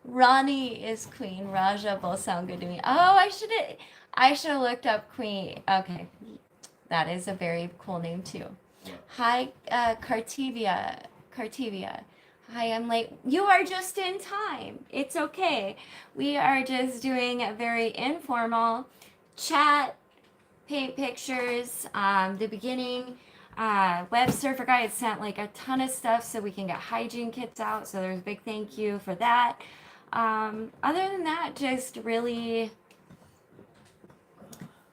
Ronnie is Queen. Raja both sound good to me. Oh, I should have looked up Queen. Okay, that is a very cool name too. Yeah. Hi, Cartivia. Hi, I'm late. You are just in time. It's okay. We are just doing a very informal chat, paint pictures. The beginning. Web Surfer Guy had sent like a ton of stuff so we can get hygiene kits out. So there's a big thank you for that. Other than that, just really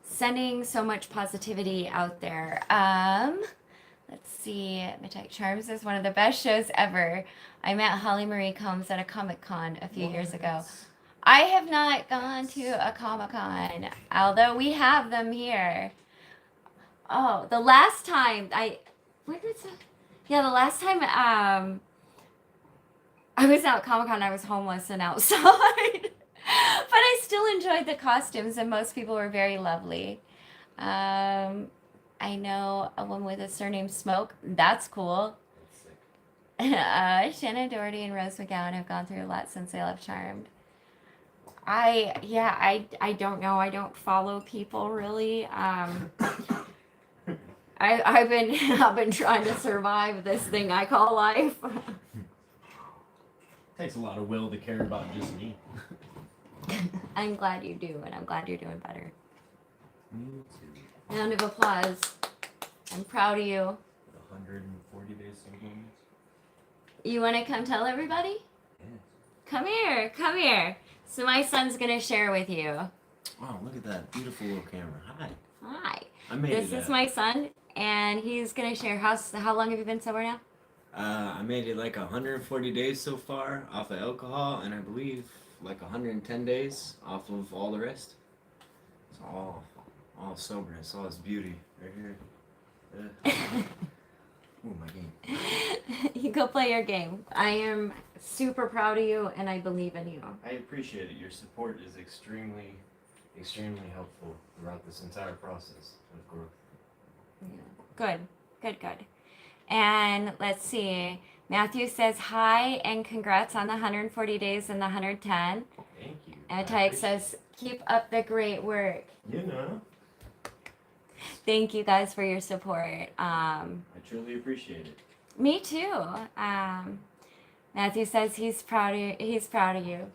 sending so much positivity out there. Let's see. Midnight Charms is one of the best shows ever. I met Holly Marie Combs at a Comic-Con a few years ago. I have not gone to a Comic-Con, although we have them here. Oh, the last time the last time I was out at Comic-Con, I was homeless and outside. But I still enjoyed the costumes and most people were very lovely. I know a woman with a surname Smoke. That's cool. Shannon Doherty and Rose McGowan have gone through a lot since they left Charmed. I don't know. I don't follow people really. I've been trying to survive this thing I call life. Takes a lot of will to care about just me. I'm glad you do, and I'm glad you're doing better. Me too. Round of applause. I'm proud of you. 140 days of homeless. You want to come tell everybody? Yes. Come here, come here. So my son's gonna share with you. Wow, look at that beautiful little camera. Hi. Hi. I made This it. is my son, and he's gonna share. How long have you been sober now? I made it like 140 days so far off of alcohol, and I believe like 110 days off of all the rest. It's all soberness, all this beauty right here. Ooh, my game. You go play your game. I am super proud of you, and I believe in you. I appreciate it. Your support is extremely helpful throughout this entire process of growth. Yeah. Good. And let's see. Matthew says hi and congrats on the 140 days and the 110. Thank you. And Tyke says, keep up the great work. You know. Thank you guys for your support. I truly appreciate it. Me too. Matthew says he's proud of you.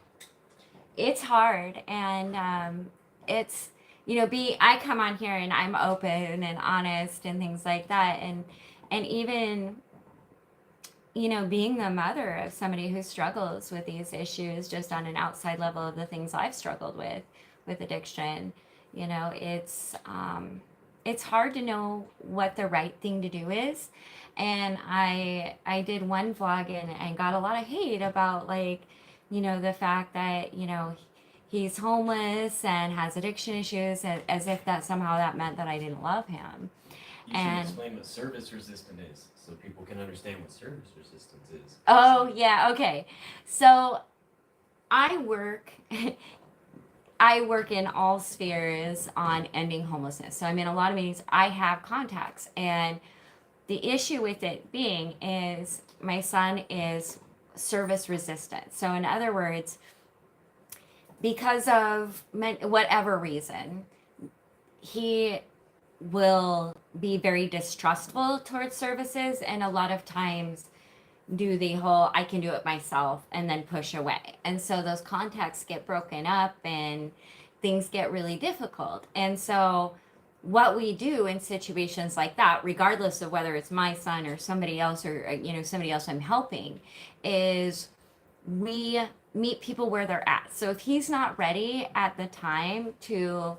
It's hard, and it's I come on here and I'm open and honest and things like that, and even being the mother of somebody who struggles with these issues just on an outside level of the things I've struggled with addiction, it's hard to know what the right thing to do is. And I did one vlog and got a lot of hate about the fact that he's homeless and has addiction issues, as if that somehow that meant that I didn't love him. You should explain what service resistant is so people can understand what service resistance is. Oh yeah, okay. So I work in all spheres on ending homelessness. So I'm in a lot of meetings. I have contacts, and the issue with it being is my son is service resistant. So in other words, because of whatever reason, he will be very distrustful towards services, and a lot of times do the whole I can do it myself and then push away. And so those contacts get broken up and things get really difficult. And so what we do in situations like that, regardless of whether it's my son or somebody else, or somebody else I'm helping, is we meet people where they're at. So if he's not ready at the time to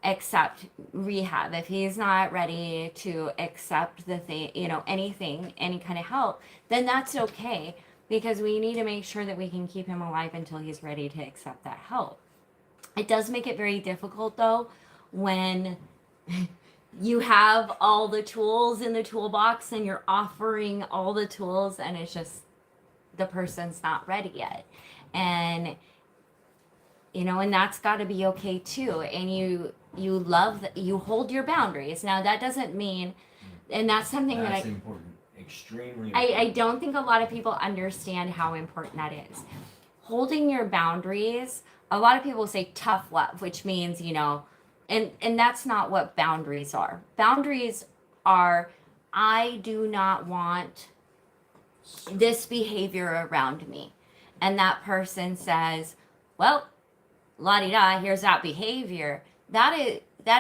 accept rehab, if he's not ready to accept the thing, anything, any kind of help, then that's okay, because we need to make sure that we can keep him alive until he's ready to accept that help. It does make it very difficult though when you have all the tools in the toolbox and you're offering all the tools, and it's just the person's not ready yet. And and that's got to be okay too. And you hold your boundaries. Now that doesn't mean, and that's something That's that important. Extremely important. I don't think a lot of people understand how important that is. Holding your boundaries, a lot of people say tough love, which means, and that's not what boundaries are. Boundaries are, I do not want this behavior around me. And that person says, well, la-di-da, here's that behavior. That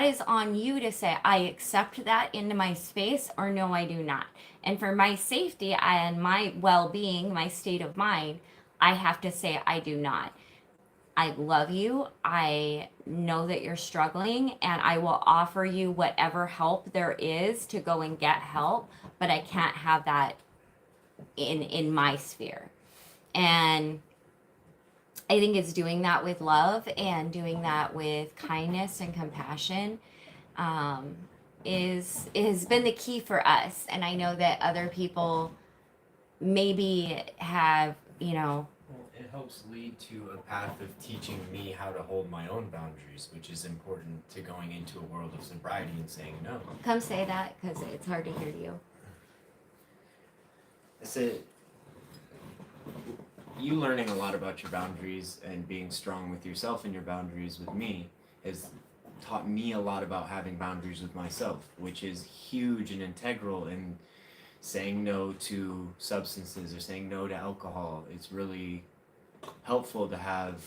is on you to say, I accept that into my space, or no, I do not. And for my safety and my well-being, my state of mind, I have to say, I do not. I love you. I know that you're struggling, and I will offer you whatever help there is to go and get help, but I can't have that in my sphere. And I think it's doing that with love and doing that with kindness and compassion has been the key for us. And I know that other people maybe have, Well, it helps lead to a path of teaching me how to hold my own boundaries, which is important to going into a world of sobriety and saying no. come say that, because it's hard to hear you. I said, you learning a lot about your boundaries and being strong with yourself and your boundaries with me has taught me a lot about having boundaries with myself, which is huge and integral in saying no to substances or saying no to alcohol. It's really helpful to have,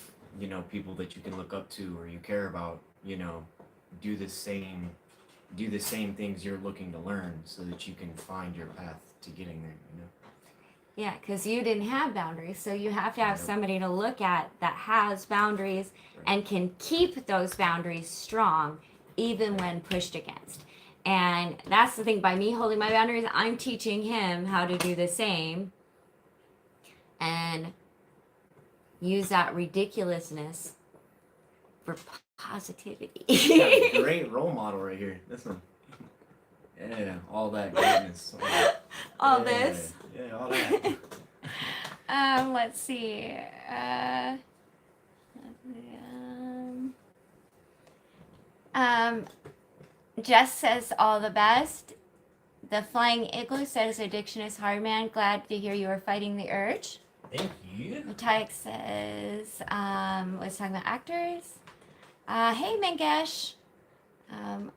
people that you can look up to or you care about, do the same things you're looking to learn so that you can find your path to getting there. Yeah, because you didn't have boundaries. So you have to have Nope. somebody to look at that has boundaries and can keep those boundaries strong even when pushed against. And that's the thing, by me holding my boundaries, I'm teaching him how to do the same and use that ridiculousness for positivity. Got a great role model right here. This one. Yeah, all that greatness. All yeah, this. Yeah, all that. Let's see. Jess says all the best. The Flying Igloo says addiction is hard, man. Glad to hear you are fighting the urge. Thank you. Matic says, was talking about actors. Hey, Mangesh.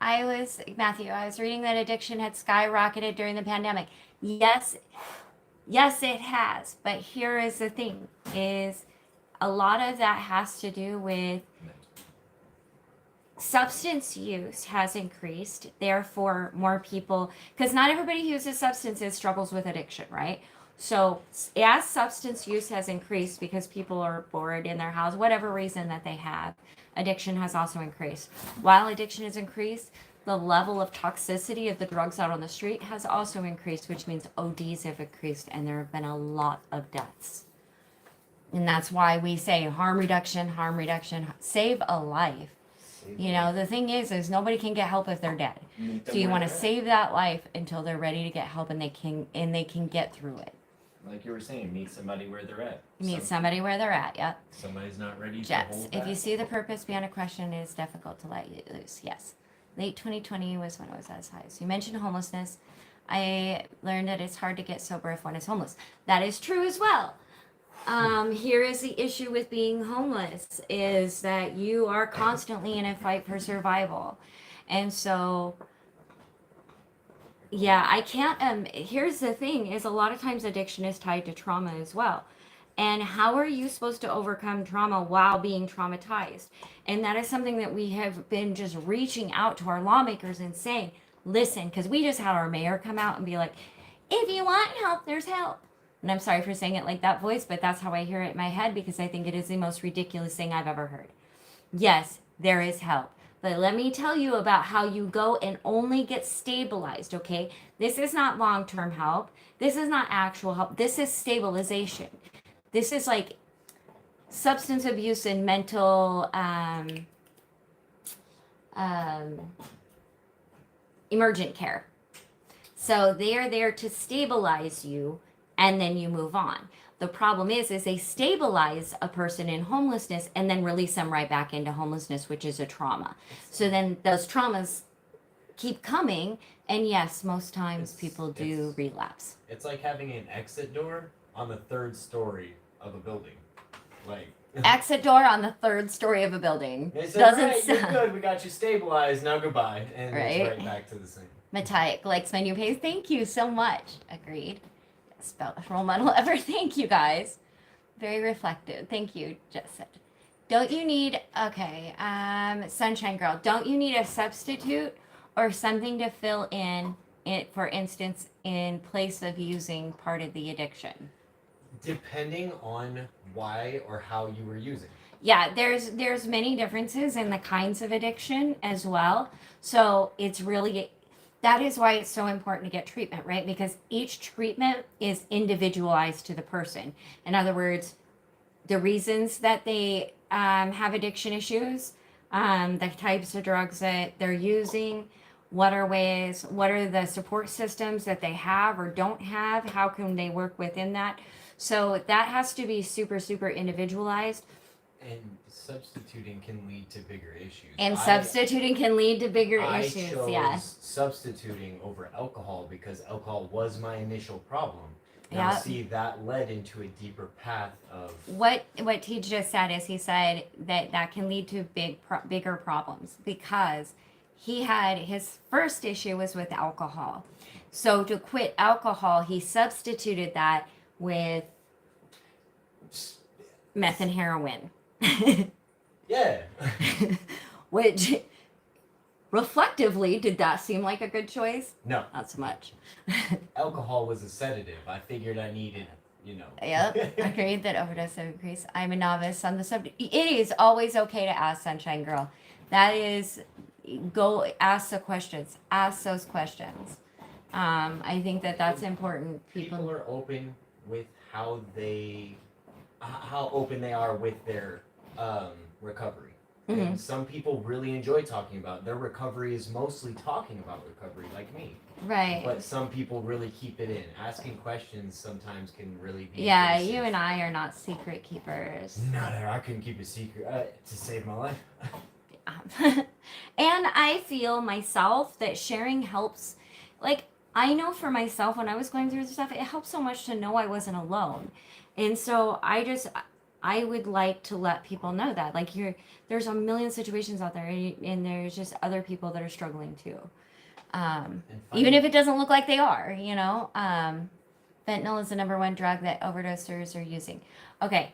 Matthew, I was reading that addiction had skyrocketed during the pandemic. Yes, it has. But here is the thing, is a lot of that has to do with substance use has increased. Therefore, more people, because not everybody who uses substances struggles with addiction, right? So as substance use has increased because people are bored in their house, whatever reason that they have, addiction has also increased. While addiction has increased, the level of toxicity of the drugs out on the street has also increased, which means ODs have increased and there have been a lot of deaths. And that's why we say harm reduction, save a life. You know, the thing is nobody can get help if they're dead. So you want to save that life until they're ready to get help and they can get through it. Like you were saying, meet somebody where they're at. Meet somebody where they're at, yep. Somebody's not ready to Jets, hold if back. you see the purpose beyond a question, it is difficult to let you loose. Yes. Late 2020 was when it was at its highest. You mentioned homelessness. I learned that it's hard to get sober if one is homeless. That is true as well. Here is the issue with being homeless is that you are constantly in a fight for survival. And so, yeah, I can't, here's the thing is a lot of times addiction is tied to trauma as well. And how are you supposed to overcome trauma while being traumatized? And that is something that we have been just reaching out to our lawmakers and saying, listen, because we just had our mayor come out and be like, if you want help, there's help. And I'm sorry for saying it like that voice, but that's how I hear it in my head because I think it is the most ridiculous thing I've ever heard. Yes, there is help. But let me tell you about how you go and only get stabilized, okay? This is not long-term help. This is not actual help. This is stabilization. This is like substance abuse and mental emergent care. So they are there to stabilize you and then you move on. The problem is they stabilize a person in homelessness and then release them right back into homelessness, which is a trauma. So then those traumas keep coming. And yes, most times people do relapse. It's like having an exit door on the 3rd story of a building. Like exit door on the 3rd story of a building. they said, Doesn't right, you're sound good, we got you stabilized, now goodbye. And Right. it's right back to the same. Matic likes menu pays. Thank you so much. Agreed. Spell role model ever. Thank you guys. Very reflective. Thank you, Jessica. Don't you need Sunshine Girl, don't you need a substitute or something to fill in it, for instance, in place of using part of the addiction? Depending on why or how you were using. Yeah, there's many differences in the kinds of addiction as well. So it's really, that is why it's so important to get treatment, right? Because each treatment is individualized to the person. In other words, the reasons that they have addiction issues, the types of drugs that they're using, what are the support systems that they have or don't have, how can they work within that? So that has to be super, super individualized. And substituting can lead to bigger issues. Substituting can lead to bigger I issues, chose yeah. substituting over alcohol because alcohol was my initial problem. Now Yeah. see, that led into a deeper path of What T just said is he said that can lead to bigger problems because he had his first issue was with alcohol. So to quit alcohol, he substituted that with meth and heroin. yeah. Which reflectively, did that seem like a good choice? No, Not so much. alcohol was a sedative. I figured I needed you know. Yep, agreed that overdose have increased. I'm a novice on the subject. It is always okay to ask, Sunshine Girl. That is, go ask the questions. Ask those questions. I think that that's important. People are open with how open they are with their recovery. And some people really enjoy talking about their recovery is mostly talking about recovery, like me. Right. But some people really keep it in. Asking questions sometimes can really be. Yeah, invasive. you and I are not secret keepers. No, I couldn't keep a secret to save my life. And I feel myself that sharing helps. Like, I know for myself when I was going through this stuff, it helped so much to know I wasn't alone. And so I would like to let people know that. Like, there's a million situations out there, and there's just other people that are struggling too. Even if it doesn't look like they are, you know. Fentanyl is the number one drug that overdosers are using. Okay,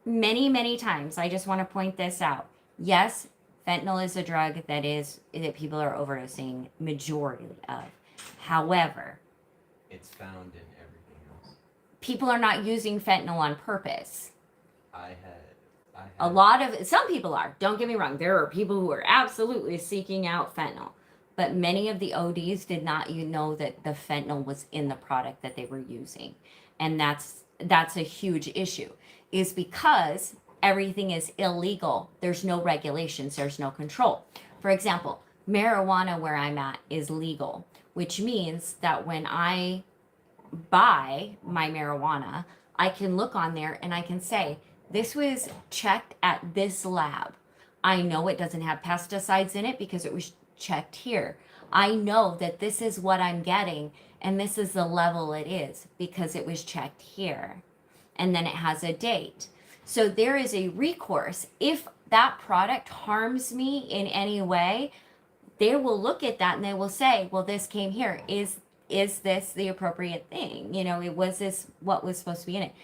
many times, I just want to point this out. Yes, fentanyl is a drug that people are overdosing majority of. However, it's found in everything else. People are not using fentanyl on purpose. Some people are. Don't get me wrong. There are people who are absolutely seeking out fentanyl. But many of the ODs did not know that the fentanyl was in the product that they were using. And that's a huge issue. Is because everything is illegal. There's no regulations. There's no control. For example, marijuana where I'm at is legal, which means that when I buy my marijuana, I can look on there and I can say, this was checked at this lab. I know it doesn't have pesticides in it because it was checked here. I know that this is what I'm getting and this is the level it is because it was checked here. And then it has a date. So there is a recourse. If that product harms me in any way, they will look at that and they will say, well, this came here. Is this the appropriate thing? You know, was this what was supposed to be in it?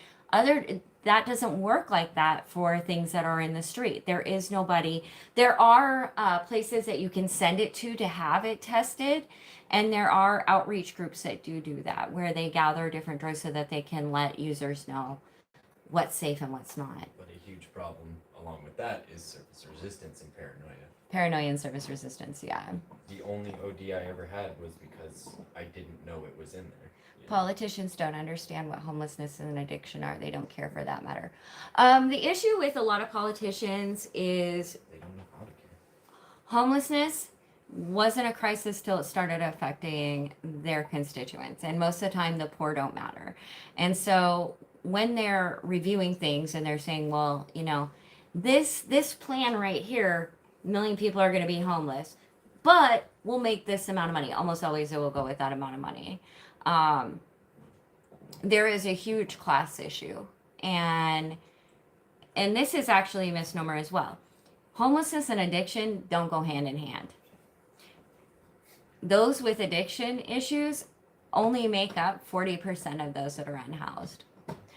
That doesn't work like that for things that are in the street. There is nobody. There are places that you can send it to have it tested. And there are outreach groups that do that, where they gather different drugs so that they can let users know what's safe and what's not. But a huge problem along with that is service resistance and paranoia. Paranoia and service resistance, yeah. The only OD I ever had was because I didn't know it was in there. Politicians don't understand what homelessness and addiction are. They don't care for that matter. The issue with a lot of politicians is They don't know how to care. homelessness wasn't a crisis till it started affecting their constituents. And most of the time, the poor don't matter. And so when they're reviewing things and they're saying, well, you know, this plan right here, 1 million people are going to be homeless, but we'll make this amount of money. Almost always it will go with that amount of money. There is a huge class issue, and this is actually a misnomer as well. Homelessness and addiction don't go hand in hand. Those with addiction issues only make up 40% of those that are unhoused.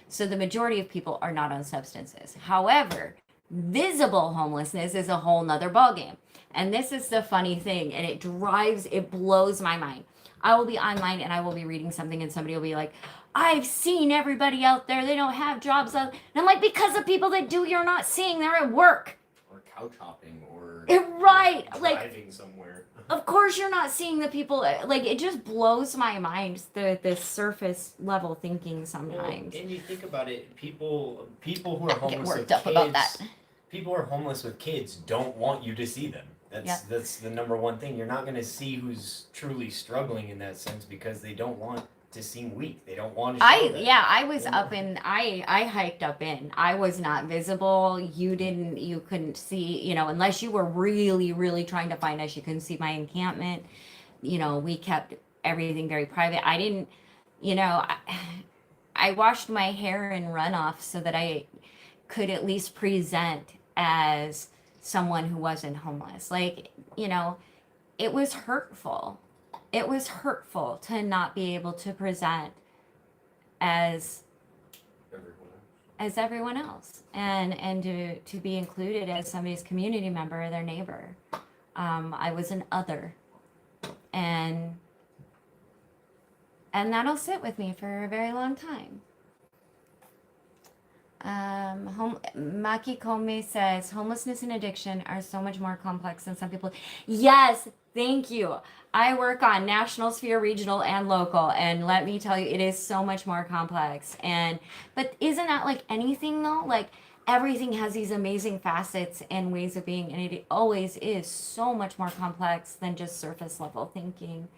So the majority of people are not on substances. However, visible homelessness is a whole nother ballgame. And this is the funny thing, and it blows my mind. I will be online and I will be reading something and somebody will be like, I've seen everybody out there. They don't have jobs. And I'm like, because the people that do, you're not seeing. They're at work. Or couch hopping or Right. driving somewhere. Of course you're not seeing the people. Like, it just blows my mind, the surface level thinking sometimes. Well, and you think about it, people who are homeless Get worked with up kids, about that. people who are homeless with kids don't want you to see them. That's the number one thing. You're not going to see who's truly struggling in that sense because they don't want to seem weak. They don't want to show that. I was up in, I hiked up in. I was not visible. You couldn't see, you know, unless you were really, really trying to find us, you couldn't see my encampment. You know, we kept everything very private. I didn't, you know, I washed my hair in runoff so that I could at least present as someone who wasn't homeless. Like, you know, it was hurtful. It was hurtful to not be able to present as everyone else and to be included as somebody's community member or their neighbor. I was an other, and that'll sit with me for a very long time. Maki Kome says homelessness and addiction are so much more complex than some people. Yes, thank you. I work on national sphere, regional, and local, and let me tell you, it is so much more complex. And but isn't that like anything though? Like everything has these amazing facets and ways of being, and it always is so much more complex than just surface level thinking.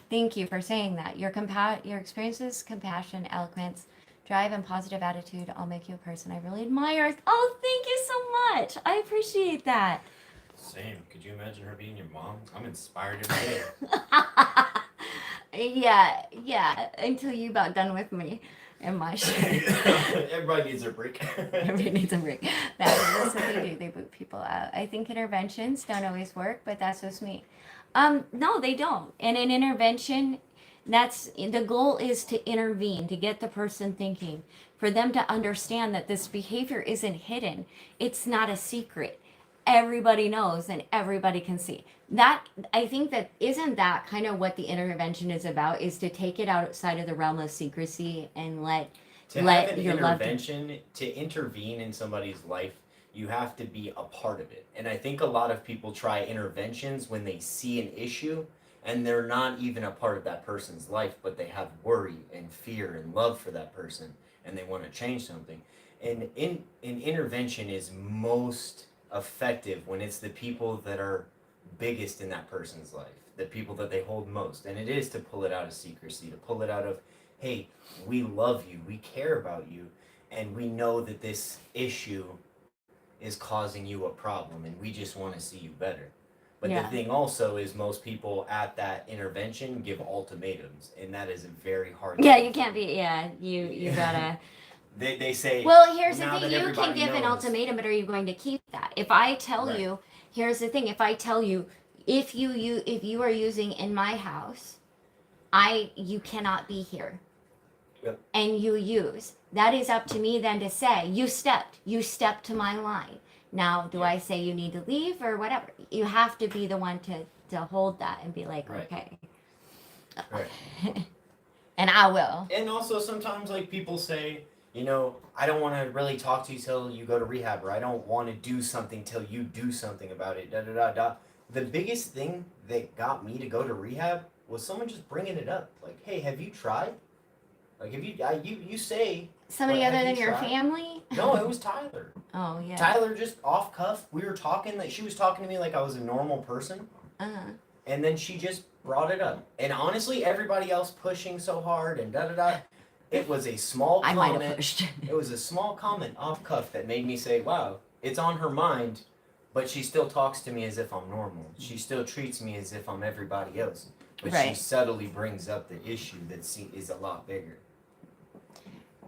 Thank you for saying that. Your experiences, compassion, eloquence, drive, and positive attitude all make you a person I really admire. Oh, thank you so much. I appreciate that. Same. Could you imagine her being your mom? I'm inspired every day. Yeah, yeah. Until you about done with me and my shit. Everybody needs a break. Everybody needs a break. That's what they do. They boot people out. I think interventions don't always work, but that's just me. No, they don't. And an intervention, that's the goal is to intervene, to get the person thinking, for them to understand that this behavior isn't hidden. It's not a secret. Everybody knows and everybody can see. That I think that isn't that kind of what the intervention is about, is to take it outside of the realm of secrecy and let To let have an your loved intervention, to intervene in somebody's life, you have to be a part of it. And I think a lot of people try interventions when they see an issue and they're not even a part of that person's life, but they have worry and fear and love for that person and they want to change something. And an intervention is most effective when it's the people that are biggest in that person's life, the people that they hold most. And it is to pull it out of secrecy, to pull it out of, hey, we love you, we care about you, and we know that this issue is causing you a problem, and we just want to see you better. But Yeah. the thing also is most people at that intervention give ultimatums, and that is a very hard Yeah, thing. you can't be. Yeah, you gotta. They say, Well, here's the now thing: that you can everybody give an knows. ultimatum, but are you going to keep that? If I tell Right. you, here's the thing: if I tell you, if you are using in my house, you cannot be here. Yep. And you use, that is up to me then to say you stepped to my line. Now do I say you need to leave or whatever? You have to be the one to hold that and be like, Right. okay. Right. And I will. And also sometimes like people say, you know, I don't want to really talk to you till you go to rehab, or I don't want to do something till you do something about it. Da da da da. The biggest thing that got me to go to rehab was someone just bringing it up. Like, hey, have you tried? Like, have you say Somebody Have other you than your tried? family? no? It was Tyler. Oh yeah. Tyler just off cuff. We were talking. Like she was talking to me like I was a normal person. Uh-huh. And then she just brought it up. And honestly, everybody else pushing so hard and da da da. It was a small I might have comment. pushed. It was a small comment off cuff that made me say, "Wow, it's on her mind." But she still talks to me as if I'm normal. She still treats me as if I'm everybody else. But she Right. subtly brings up the issue that is a lot bigger.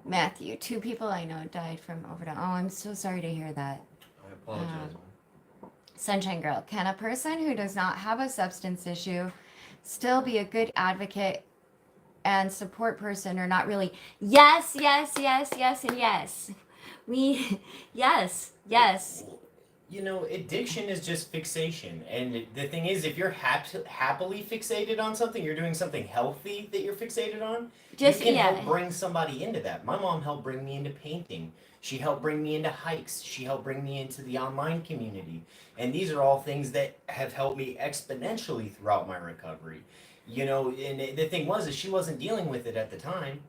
Matthew, 2 people I know died from overdose. Oh, I'm so sorry to hear that. I apologize. Sunshine Girl, can a person who does not have a substance issue still be a good advocate and support person or not really? Yes, yes, yes, yes, and yes. Yes. You know, addiction is just fixation. And the thing is, if you're happily fixated on something, you're doing something healthy that you're fixated on, Just, you can yeah. help bring somebody into that. My mom helped bring me into painting. She helped bring me into hikes. She helped bring me into the online community. And these are all things that have helped me exponentially throughout my recovery. You know, and the thing was, is she wasn't dealing with it at the time.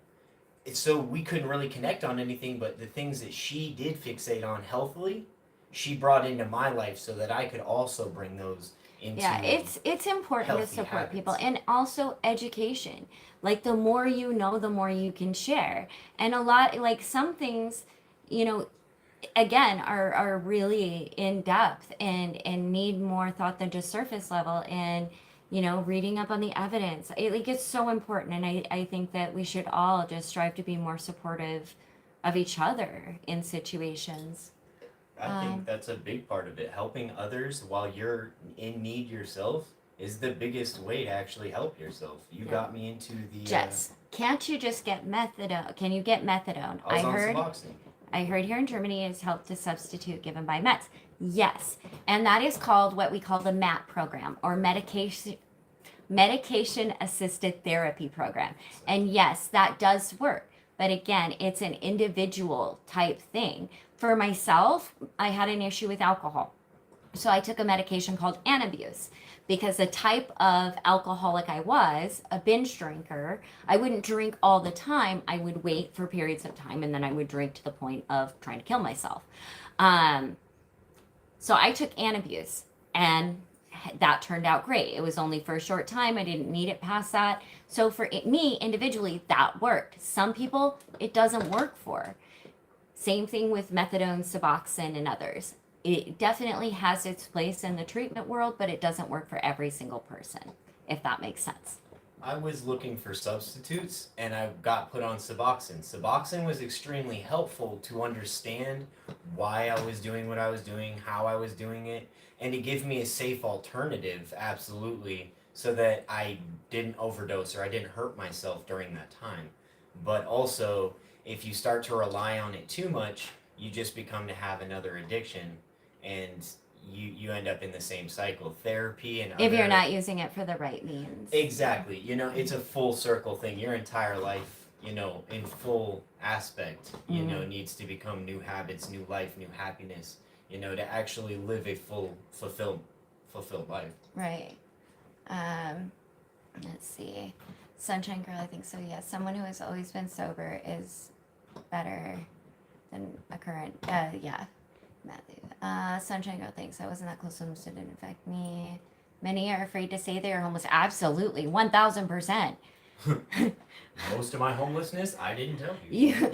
So we couldn't really connect on anything, but the things that she did fixate on healthily, she brought into my life so that I could also bring those into Yeah, it's important to healthy support habits. people, and also education. Like the more you know, the more you can share. And a lot, like some things, you know, again are really in depth and need more thought than just surface level, and reading up on the evidence, like it's so important. And I think that we should all just strive to be more supportive of each other in situations. I think that's a big part of it. Helping others while you're in need yourself is the biggest way to actually help yourself. You Yeah. got me into the Jess, can't you just get methadone? Can you get methadone? I was on heard Suboxone. I heard here in Germany is helped to substitute given by meds. Yes, and that is called what we call the MAP program, or medication assisted therapy program. And yes, that does work. But again, it's an individual type thing. For myself, I had an issue with alcohol. So I took a medication called Antabuse because the type of alcoholic I was, a binge drinker, I wouldn't drink all the time. I would wait for periods of time and then I would drink to the point of trying to kill myself. Um, so I took Antabuse and that turned out great. It was only for a short time. I didn't need it past that. So for me individually, that worked. Some people it doesn't work for. Same thing with methadone, Suboxone, and others. It definitely has its place in the treatment world, but it doesn't work for every single person, if that makes sense. I was looking for substitutes and I got put on Suboxone. Suboxone was extremely helpful to understand why I was doing what I was doing, how I was doing it, and to give me a safe alternative, absolutely, so that I didn't overdose or I didn't hurt myself during that time. But also, if you start to rely on it too much, you just become to have another addiction and you end up in the same cycle. Therapy and If you're other- not using it for the right means. Exactly. It's a full circle thing. Your entire life, in full aspect, needs to become new habits, new life, new happiness, to actually live a full, fulfilled life. Right. Let's see. Sunshine Girl, I think so, yes. Someone who has always been sober is better than a current, yeah. Matthew. Sunshine Girl thinks I wasn't that close to them, so it didn't affect me. Many are afraid to say they are homeless. Absolutely, 1000%. Most of my homelessness, I didn't tell you.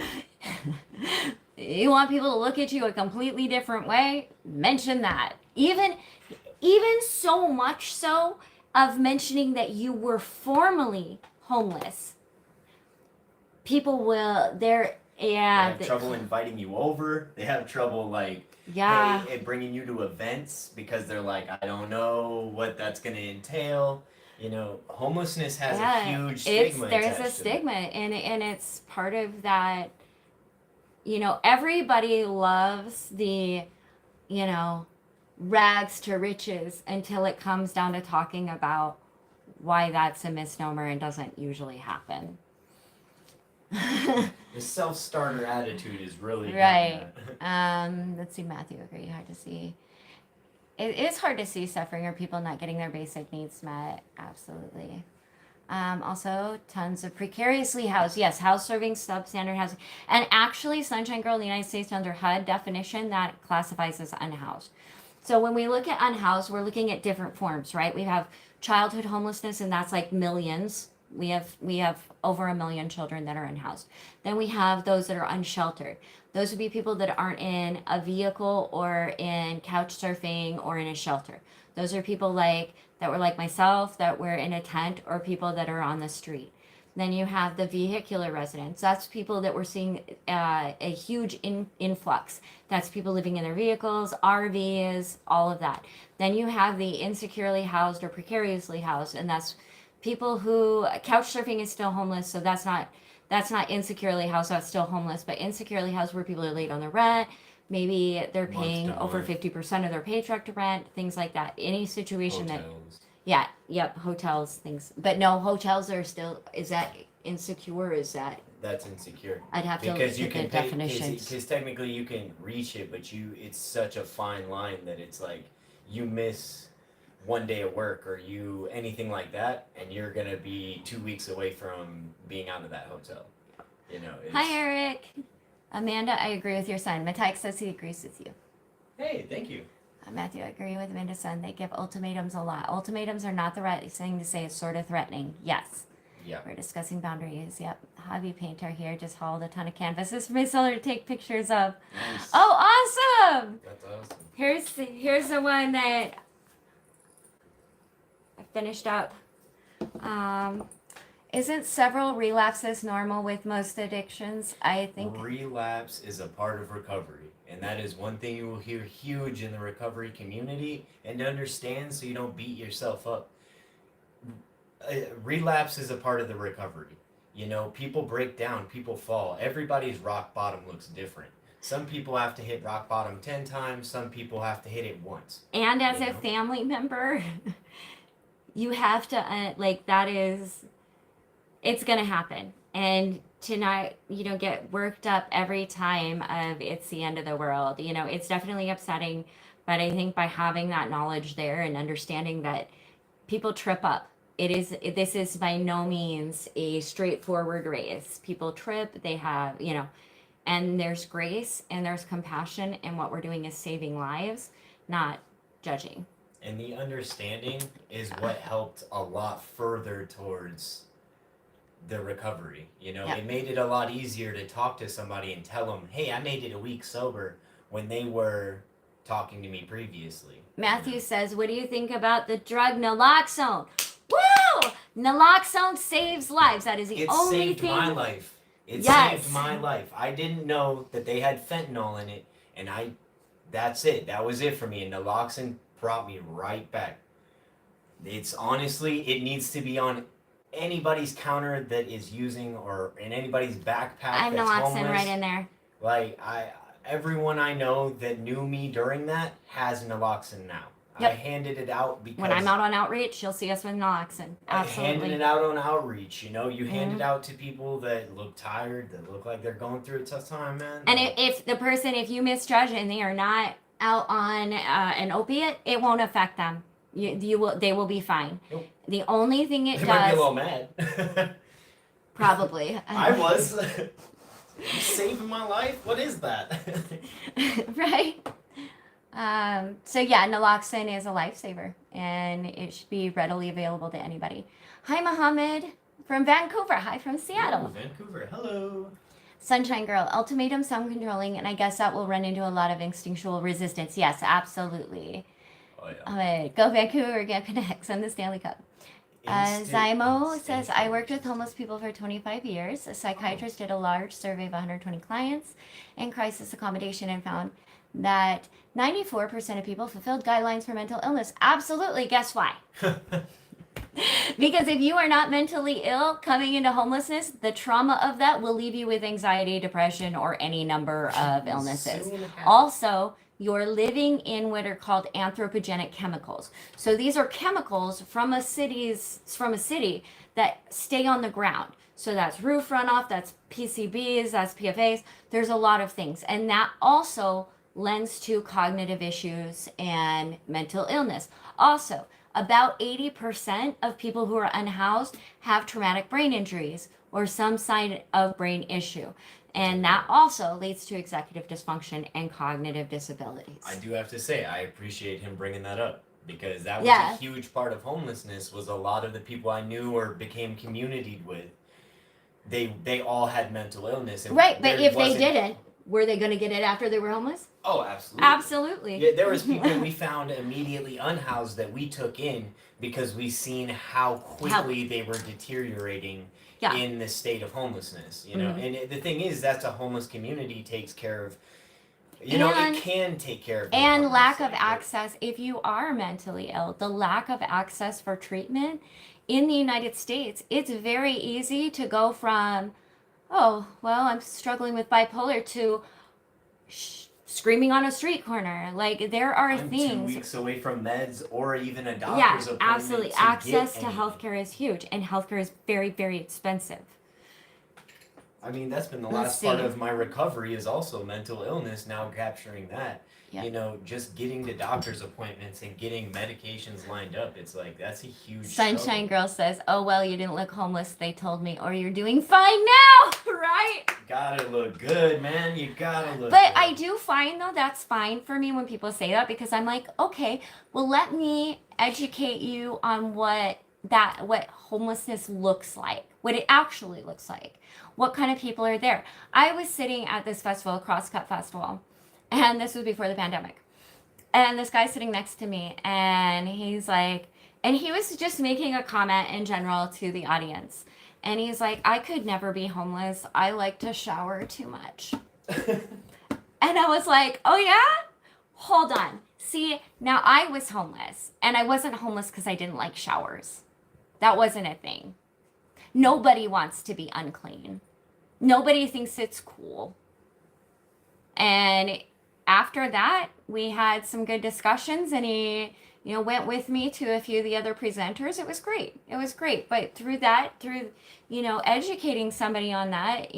You want people to look at you a completely different way? Mention that. Even so much so of mentioning that you were formerly homeless. People will, They have trouble inviting you over. They have trouble bringing you to events because they're like, I don't know what that's going to entail. Homelessness has a huge stigma. There's a stigma, and it's part of that. Everybody loves the, rags to riches until it comes down to talking about why that's a misnomer and doesn't usually happen. The self-starter attitude is really right. Let's see, Matthew, agree. Hard to see. It is hard to see suffering or people not getting their basic needs met. Absolutely. Also, tons of precariously housed. Yes, house serving, substandard housing. And actually, Sunshine Girl in the United States, under HUD definition, that classifies as unhoused. So when we look at unhoused, we're looking at different forms, right? We have childhood homelessness, and that's like millions. We have over 1 million children that are unhoused. Then we have those that are unsheltered. Those would be people that aren't in a vehicle or in couch surfing or in a shelter. Those are people that were like myself, that were in a tent, or people that are on the street. Then you have the vehicular residents. That's people that we're seeing a huge influx. That's people living in their vehicles, RVs, all of that. Then you have the insecurely housed or precariously housed, and that's people who couch surfing is still homeless, so that's not insecurely housed, that's still homeless, but insecurely housed where people are late on their rent, maybe they're paying over 50% of their paycheck to rent, things like that. Any situation Hotels. Hotels, things. But no, hotels are still, is that insecure? That's insecure. I'd have to look Because you at the can pay, definitions. because technically you can reach it, but it's such a fine line that it's like you miss one day of work or anything like that, and you're gonna be 2 weeks away from being out of that hotel. Hi, Eric. Amanda, I agree with your son. Matek says he agrees with you. Hey, thank you. Matthew, I agree with Amanda's son. They give ultimatums a lot. Ultimatums are not the right thing to say. It's sort of threatening. Yes. Yeah. We're discussing boundaries. Yep. Hobby painter here just hauled a ton of canvases for my seller to take pictures of. Nice. Oh, awesome! That's awesome. Here's the one that I finished up. Isn't several relapses normal with most addictions? I think. Relapse is a part of recovery, and that is one thing you will hear huge in the recovery community, and to understand so you don't beat yourself up. Relapse is a part of the recovery. People break down, people fall. Everybody's rock bottom looks different. Some people have to hit rock bottom 10 times, some people have to hit it once. And as a family member, you have to, it's going to happen. And to not, get worked up every time of it's the end of the world. It's definitely upsetting, but I think by having that knowledge there and understanding that people trip up. This is by no means a straightforward race. People trip, they have, and there's grace and there's compassion, and what we're doing is saving lives, not judging. And the understanding is what helped a lot further towards the recovery. Yep. It made it a lot easier to talk to somebody and tell them, hey, I made it a week sober, when they were talking to me previously. Matthew says, what do you think about the drug naloxone? Woo! Naloxone saves lives. That is the only thing. It saved my life. It Yes. saved my life. I didn't know that they had fentanyl in it, and that's it. That was it for me. And naloxone brought me right back. It's honestly, it needs to be on anybody's counter that is using, or in anybody's backpack I'm that's naloxone homeless. right in there. Like, everyone I know that knew me during that has naloxone now. Yep. I handed it out because When I'm out on outreach, you'll see us with naloxone. I handed Absolutely. it out on outreach. You hand it out to people that look tired, that look like they're going through a tough time, man. And if you misjudge and they are not out on an opiate, it won't affect them. They will be fine. Nope. The only thing it They might be a does, little mad. probably. I was. You saving my life? What is that? Right. So yeah, naloxone is a lifesaver, and it should be readily available to anybody. Hi, Mohammed from Vancouver. Hi from Seattle. Ooh, Vancouver. Hello. Sunshine Girl, ultimatum sound controlling, and I guess that will run into a lot of instinctual resistance. Yes, absolutely. Oh yeah. Go Vancouver, get connects on the Stanley Cup. Zymo says, I worked with homeless people for 25 years. A psychiatrist did a large survey of 120 clients in crisis accommodation and found that 94% of people fulfilled guidelines for mental illness. Absolutely. Guess why? Because if you are not mentally ill coming into homelessness, the trauma of that will leave you with anxiety, depression, or any number of illnesses. Also, you're living in what are called anthropogenic chemicals. So these are chemicals from a city that stay on the ground. So that's roof runoff, that's PCBs, that's PFAs. There's a lot of things. And that also lends to cognitive issues and mental illness. Also, about 80% of people who are unhoused have traumatic brain injuries or some sign of brain issue. And that also leads to executive dysfunction and cognitive disabilities. I do have to say, I appreciate him bringing that up, because that was Yeah. a huge part of homelessness. Was a lot of the people I knew or became communitied with, they all had mental illness. And Right, but there if they wasn't- didn't, were they going to get it after they were homeless? Oh, absolutely. Absolutely. Yeah, there was people we found immediately unhoused that we took in because we seen how quickly they were deteriorating Yeah. in the state of homelessness. And the thing is, that's a homeless community takes care of. And- It can take care of. And homeless, lack of like, access, if you are mentally ill, the lack of access for treatment in the United States, it's very easy to go from, oh, well, I'm struggling with bipolar, to screaming on a street corner. Like, there are I'm 2 things. weeks away from meds or even a doctor's Yeah, appointment. absolutely. To Access get to anything. healthcare is huge, and healthcare is very, very expensive. I mean, that's been the Let's last part see. of my recovery, is also mental illness, now capturing that. Yeah. Just getting to doctor's appointments and getting medications lined up, it's like, that's a huge Sunshine struggle. Girl says, oh, well, you didn't look homeless, they told me, or you're doing fine now, right? Gotta look good, man. You gotta look But good. I do find, though, that's fine for me when people say that, because I'm like, okay, well, let me educate you on what homelessness looks like, what it actually looks like, what kind of people are there. I was sitting at this festival, Crosscut Festival, and this was before the pandemic. And this guy's sitting next to me, and he's like, and he was just making a comment in general to the audience. And he's like, I could never be homeless. I like to shower too much. And I was like, oh yeah? Hold on. See, now I was homeless, and I wasn't homeless because I didn't like showers. That wasn't a thing. Nobody wants to be unclean. Nobody thinks it's cool. And after that, we had some good discussions, and he went with me to a few of the other presenters. It was great. It was great. But through educating somebody on that,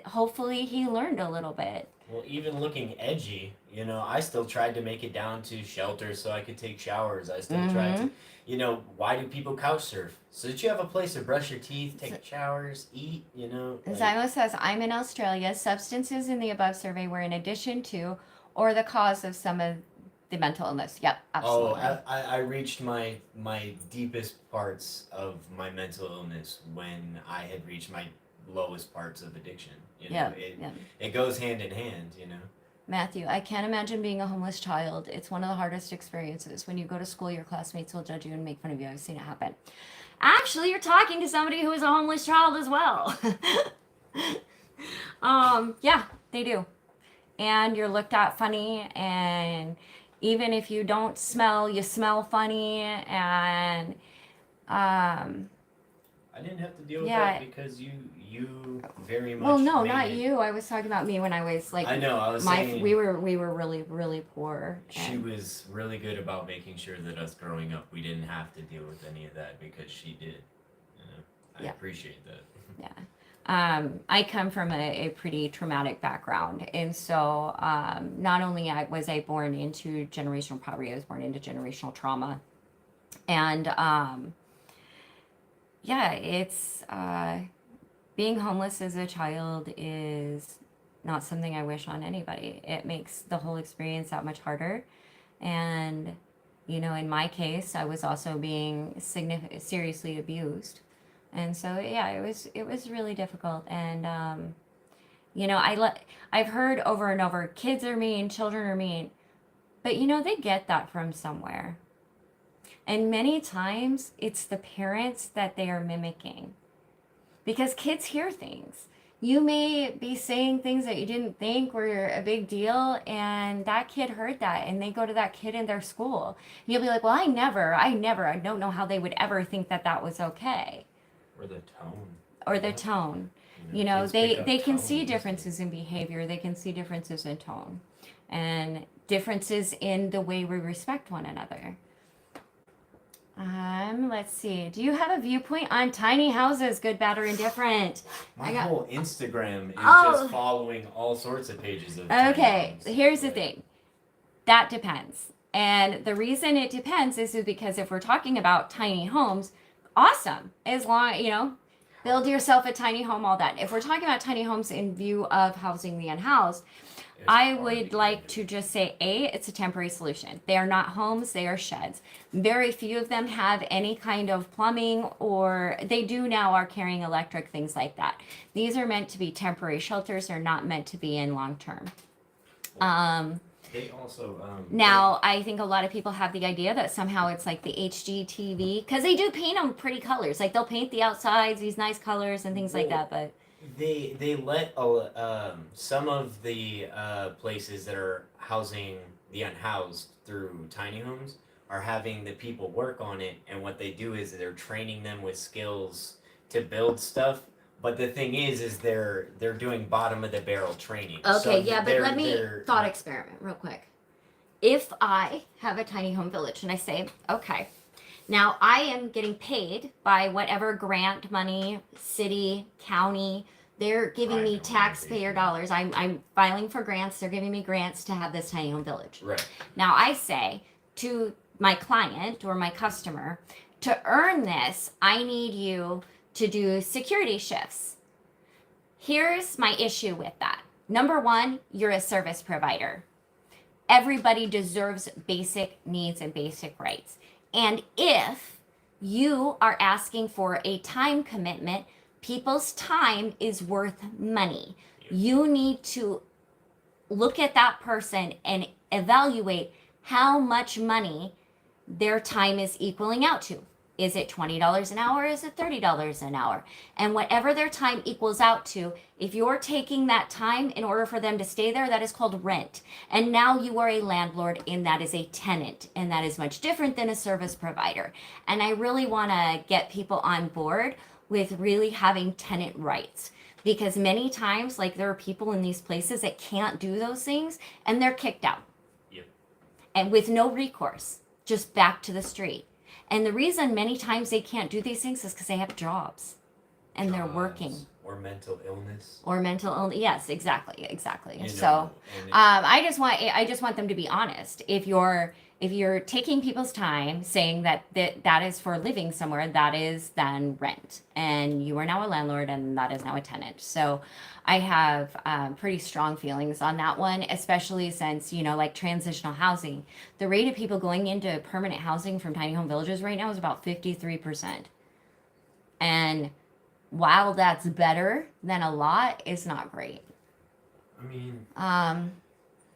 hopefully he learned a little bit. Well, even looking edgy, I still tried to make it down to shelters so I could take showers. I still tried to, why do people couch surf? So that you have a place to brush your teeth, take showers, eat, Zymo says, I'm in Australia. Substances in the above survey were in addition to or the cause of some of the mental illness. Yep, absolutely. I reached my deepest parts of my mental illness when I had reached my lowest parts of addiction. It goes hand in hand, Matthew, I can't imagine being a homeless child. It's one of the hardest experiences. When you go to school, your classmates will judge you and make fun of you. I've seen it happen. Actually, you're talking to somebody who is a homeless child as well. Yeah, they do. And you're looked at funny, and even if you don't smell, you smell funny, and I didn't have to deal with that because you very much. Well, no, not you. I was talking about me when I was like. I know. I was saying we were really really poor. She was really good about making sure that us growing up, we didn't have to deal with any of that because she did. I appreciate that. Yeah. I come from a pretty traumatic background, and so not only was I born into generational poverty, I was born into generational trauma, and it's being homeless as a child is not something I wish on anybody. It makes the whole experience that much harder, and in my case, I was also being seriously abused. And so it was really difficult, and I've heard over and over, kids are mean, children are mean, but they get that from somewhere, and many times it's the parents that they are mimicking, because kids hear things. You may be saying things that you didn't think were a big deal, and that kid heard that, and they go to that kid in their school, and you'll be like, well, I don't know how they would ever think that that was okay. Or the tone. They can see differences in behavior. They can see differences in tone. And differences in the way we respect one another. Let's see. Do you have a viewpoint on tiny houses, good, bad, or indifferent? My whole Instagram is just following all sorts of pages of tiny homes. Here's the thing. That depends. And the reason it depends is because if we're talking about tiny homes, awesome. As long, build yourself a tiny home, all that. If we're talking about tiny homes in view of housing the unhoused, I would like to just say, it's a temporary solution. They are not homes, they are sheds. Very few of them have any kind of plumbing, or they do now are carrying electric, things like that. These are meant to be temporary shelters. They're not meant to be in long term. They also now I think a lot of people have the idea that somehow it's like the HGTV, because they do paint them pretty colors. Like they'll paint the outsides these nice colors and things like that. But they let some of the places that are housing the unhoused through tiny homes are having the people work on it, and what they do is they're training them with skills to build stuff. But the thing is they're doing bottom of the barrel training. Okay, so but let me thought experiment real quick. If I have a tiny home village and I say, okay, now I am getting paid by whatever grant money, city, county, they're giving me taxpayer dollars. I'm filing for grants. They're giving me grants to have this tiny home village. Right. Now I say to my client or my customer, to earn this, I need you to do security shifts. Here's my issue with that. Number one, you're a service provider. Everybody deserves basic needs and basic rights. And if you are asking for a time commitment, people's time is worth money. You need to look at that person and evaluate how much money their time is equaling out to. Is it $20 an hour? Is it $30 an hour? And whatever their time equals out to, if you're taking that time in order for them to stay there, that is called rent. And now you are a landlord, and that is a tenant. And that is much different than a service provider. And I really want to get people on board with really having tenant rights. Because many times, like, there are people in these places that can't do those things, and they're kicked out. Yep. And with no recourse. just back to the street. And the reason many times they can't do these things is because they have jobs and they're working. Or mental illness. Or mental illness. Yes, exactly. You know, So, and I just want them to be honest. If you're taking people's time, saying that is for living somewhere, that is then rent, and you are now a landlord, and that is now a tenant. So, I have pretty strong feelings on that one, especially since like transitional housing, the rate of people going into permanent housing from tiny home villages right now is about 53%, and while that's better than a lot, it's not great. I mean,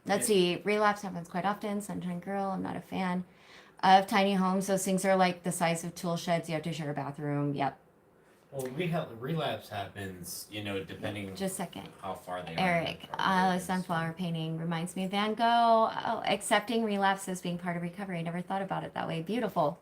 Let's see. Relapse happens quite often. Sunshine Girl, I'm not a fan of tiny homes. Those things are like the size of tool sheds. You have to share a bathroom. Yep. well, relapse happens, depending Just a second. how far they Eric, are. sunflower painting reminds me of Van Gogh. Oh, accepting relapse as being part of recovery. I never thought about it that way. Beautiful.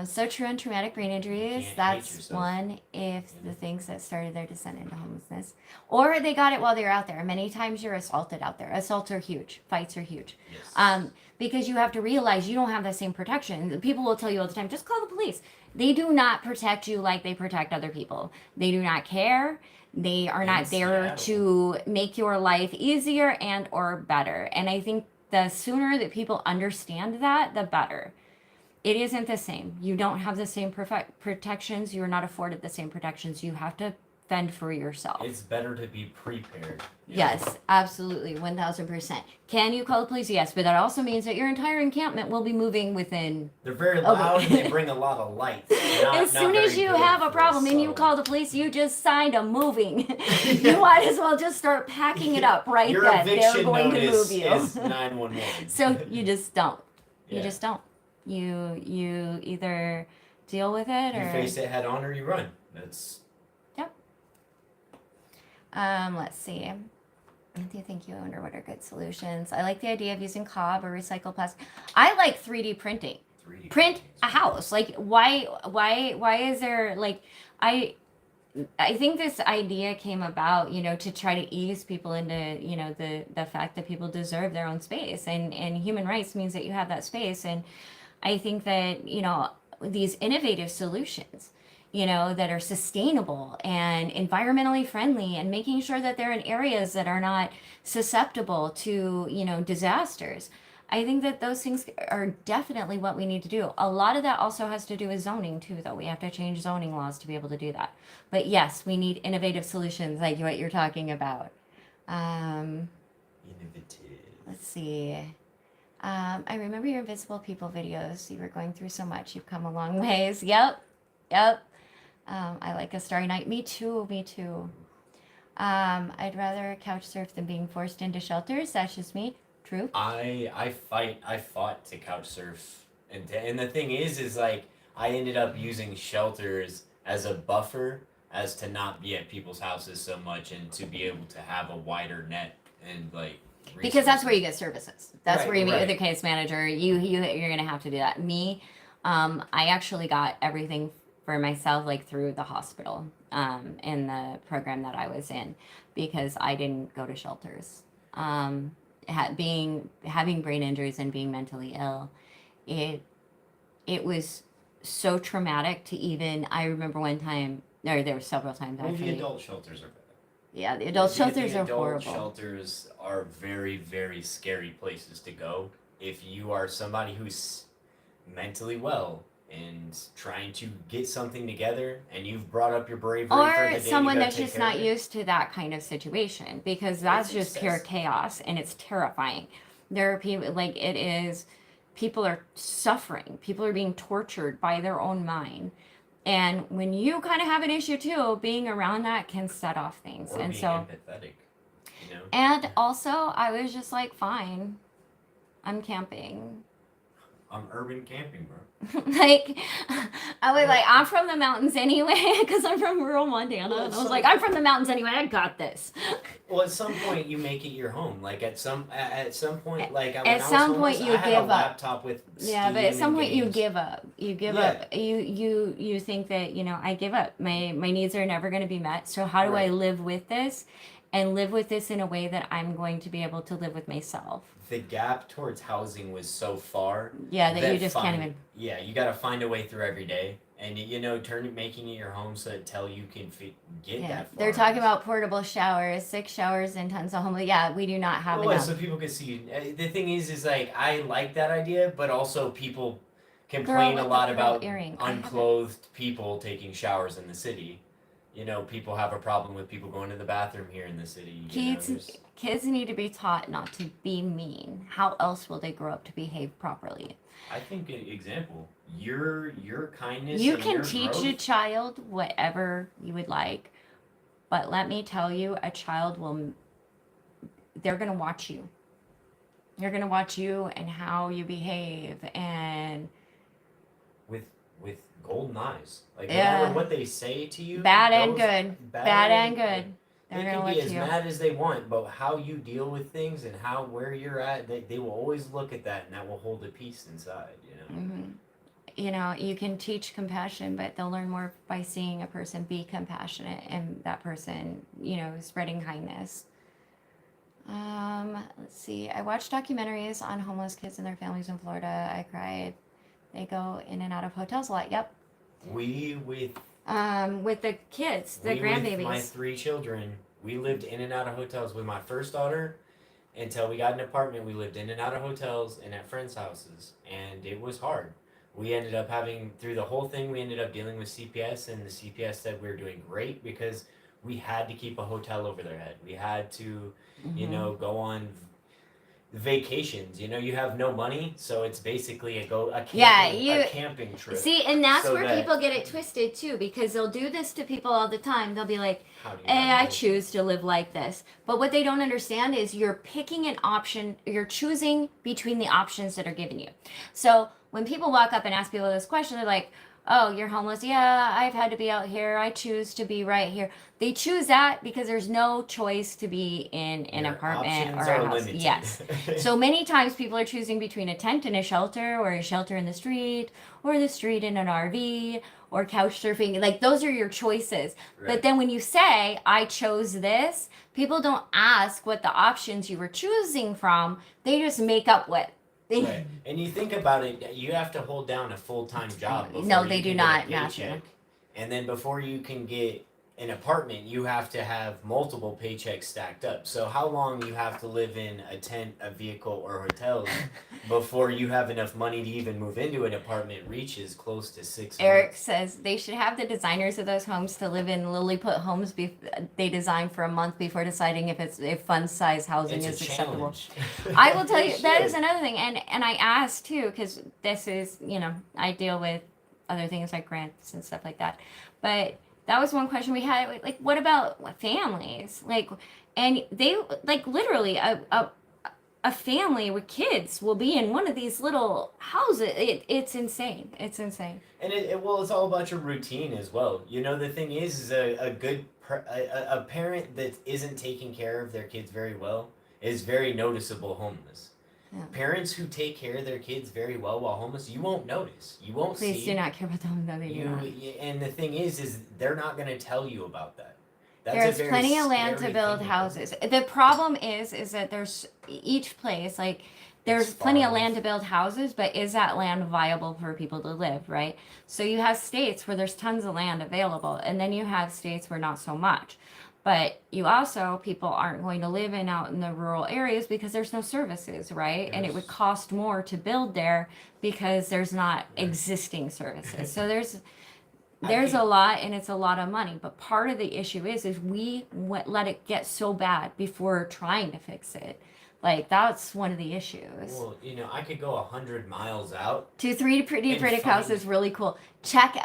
So true on traumatic brain injuries. can't hate That's yourself. one if the things that started their descent into homelessness. Or they got it while they were out there. Many times you're assaulted out there. Assaults are huge. Fights are huge. Yes. Because you have to realize you don't have the same protection. People will tell you all the time, just call the police. They do not protect you like they protect other people. They do not care. They are not there to make your life easier and or better. And I think the sooner that people understand that, the better. It isn't the same. You don't have the same protections. You are not afforded the same protections. You have to fend for yourself. It's better to be prepared. Yes, absolutely, 1000%. Can you call the police? Yes, but that also means that your entire encampment will be moving within. They're very loud and they bring a lot of lights. As soon as you have a problem and you call the police, you just signed a moving. You might as well just start packing it up right Your then. They're eviction going to notice move you. is 911. So you just don't. You Yeah. just don't. You either deal with it You or face it head on or you run. That's let's see. Thank you. I wonder what are good solutions. I like the idea of using cob or recycled plastic. I like 3D printing. 3D Print a house. Like why is there like I think this idea came about, to try to ease people into, the fact that people deserve their own space, and human rights means that you have that space. And I think that, these innovative solutions, that are sustainable and environmentally friendly, and making sure that they're in areas that are not susceptible to, disasters. I think that those things are definitely what we need to do. A lot of that also has to do with zoning too, though. We have to change zoning laws to be able to do that. But yes, we need innovative solutions like what you're talking about. innovative. Let's see. I remember your Invisible People videos. You were going through so much. You've come a long ways. Yep. I like a starry night. Me too. I'd rather couch surf than being forced into shelters. That's just me. True. I fought to couch surf, and the thing is like I ended up using shelters as a buffer, as to not be at people's houses so much, and to be able to have a wider net and like. Because that's where you get services. That's Right, where you meet right. with the case manager. You're gonna have to do that. Me, I actually got everything for myself like through the hospital, in the program that I was in, because I didn't go to shelters. Having brain injuries and being mentally ill, it was so traumatic to even. I remember one time, or there were several times Well, actually. the adult shelters are better. Yeah, the adult shelters are adult horrible. Shelters are very, very scary places to go if you are somebody who's mentally well and trying to get something together, and you've brought up your bravery for the Or day someone to go that's take just care not of it. used to that kind of situation, because that's It's just pure excess. chaos and it's terrifying. There are people like it is. People are suffering. People are being tortured by their own mind. And when you kind of have an issue too, being around that can set off things. Or And being so, empathetic, and also, I was just like, fine, I'm camping. I'm urban camping, bro. Like, I was like, I'm from the mountains anyway, because I'm from rural Montana. Well, And I was so- like, I'm from the mountains anyway. I got this. Well, at some point you make it your home. Like at some point, like when At I was some point homeless, you I had give a up. laptop with Yeah, but Steam at some and point you games. give up. You give Yeah. up. You think that, I give up. My needs are never going to be met. So how do I Right. live with this, and live with this in a way that I'm going to be able to live with myself? the gap towards housing was so far. Yeah, that you just can't even. Yeah, you got to find a way through every day, and making it your home so until you can get Yeah, that far. they're talking about portable showers, 6 showers in tons of homeless. Yeah, we do not have enough. So people can see. The thing is like I like that idea, but also people Girl complain with a the lot pearl about earring. I haven't- unclothed people taking showers in the city. People have a problem with people going to the bathroom here in the city. Kids need to be taught not to be mean. How else will they grow up to behave properly? I think an example, your kindness. You and can your teach growth, a child whatever you would like, but let me tell you, a child will. They're gonna watch you. They're gonna watch you and how you behave, and with golden eyes. Like no Yeah. matter what they say to you, bad and those- good, bad bad and good. They They're can gonna be watch as you. mad as they want, but how you deal with things and where you're at, they will always look at that, and that will hold a peace inside. You can teach compassion, but they'll learn more by seeing a person be compassionate and that person, spreading kindness. Let's see. I watched documentaries on homeless kids and their families in Florida. I cried. They go in and out of hotels a lot. Yep. With the kids, the grandbabies. With my 3 children, we lived in and out of hotels. With my first daughter, until we got an apartment, we lived in and out of hotels and at friends' houses, and it was hard. We ended up through the whole thing, we ended up dealing with CPS, and the CPS said we were doing great because we had to keep a hotel over their head. We had to, go on vacations. You have no money, so it's basically a camping trip. See, and that's So where people get it twisted too, because they'll do this to people all the time. They'll be like, I choose to live like this. But what they don't understand is you're picking an option, you're choosing between the options that are given you. So when people walk up and ask people this question, they're like, oh, you're homeless. Yeah, I've had to be out here. I choose to be right here. They choose that because there's no choice to be in an apartment or a house. Limited. Yes. So many times people are choosing between a tent and a shelter, or a shelter in the street, or the street in an RV, or couch surfing. Like, those are your choices. Right. But then when you say, I chose this, people don't ask what the options you were choosing from. They just make up what. Right. And you think about it, you have to hold down a full-time job. No, they do not, Matthew. Matthew. And then before you can get an apartment, you have to have multiple paychecks stacked up. So how long you have to live in a tent, a vehicle, or hotels before you have enough money to even move into an apartment reaches close to 6 Eric months. says they should have the designers of those homes to live in Lilliput homes they design for a month before deciding if fun size housing is acceptable. I will tell you, that is another thing. And I asked too, because this is, I deal with other things like grants and stuff like that. But that was one question we had. Like, what about families? And they, literally, a family with kids will be in one of these little houses. It's insane. It's insane. And it's all about your routine as well. The thing is a parent that isn't taking care of their kids very well is very noticeable homeless. Yeah. Parents who take care of their kids very well while homeless, you won't notice. You won't see. Please do not care about them, though they do not. And the thing is they're not going to tell you about that. There's plenty of land to build houses. The problem is that there's each place, there's plenty of land to build houses, but is that land viable for people to live, right? So you have states where there's tons of land available, and then you have states where not so much. But you also, people aren't going to live out in the rural areas because there's no services, right? Yes. And it would cost more to build there because there's not existing services. So there's a lot, and it's a lot of money. But part of the issue is we let it get so bad before trying to fix it. That's one of the issues. Well, I could go 100 miles out. 3 pretty house is really cool. Check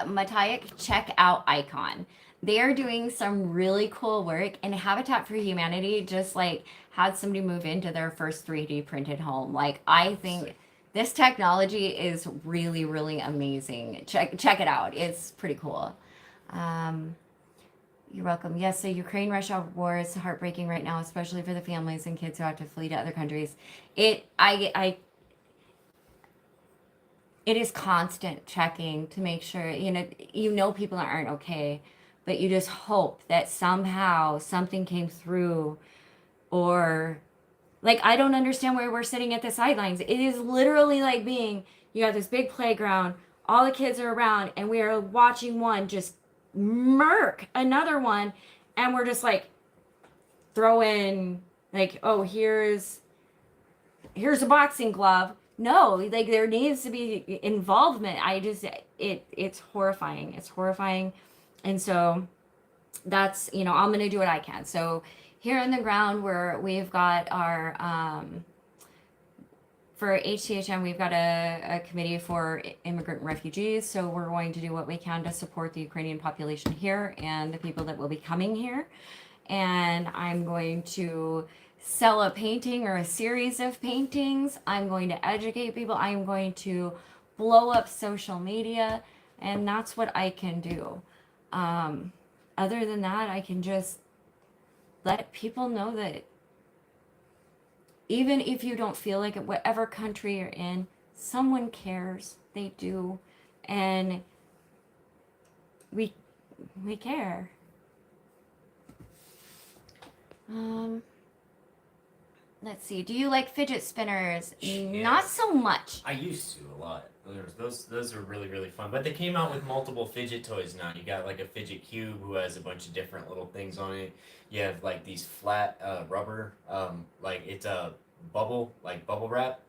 out Icon. They are doing some really cool work, and Habitat for Humanity just had somebody move into their first 3D printed home. I think this technology is really, really amazing. Check it out. It's pretty cool. You're welcome. Yes, the Ukraine-Russia war is heartbreaking right now, especially for the families and kids who have to flee to other countries. It is constant checking to make sure, people aren't okay, but you just hope that somehow something came through, or Like, I don't understand why we're sitting at the sidelines. It is literally like being, you got this big playground, all the kids are around, and we are watching one just murk another one, and we're just like throwing, like, oh, here's a boxing glove. No, like, there needs to be involvement. It's horrifying. It's horrifying. And so that's, I'm going to do what I can. So here on the ground, where we've got our, for HCHM, we've got a committee for immigrant and refugees. So we're going to do what we can to support the Ukrainian population here and the people that will be coming here. And I'm going to sell a painting or a series of paintings. I'm going to educate people. I'm going to blow up social media. And that's what I can do. Other than that, I can just let people know that even if you don't feel like it, whatever country you're in, someone cares. They do. And we care. Let's see. Do you like fidget spinners? Yes. Not so much. I used to a lot. Those are really, really fun. But they came out with multiple fidget toys now. You got like a fidget cube who has a bunch of different little things on it. You have like these flat rubber, like it's a bubble wrap.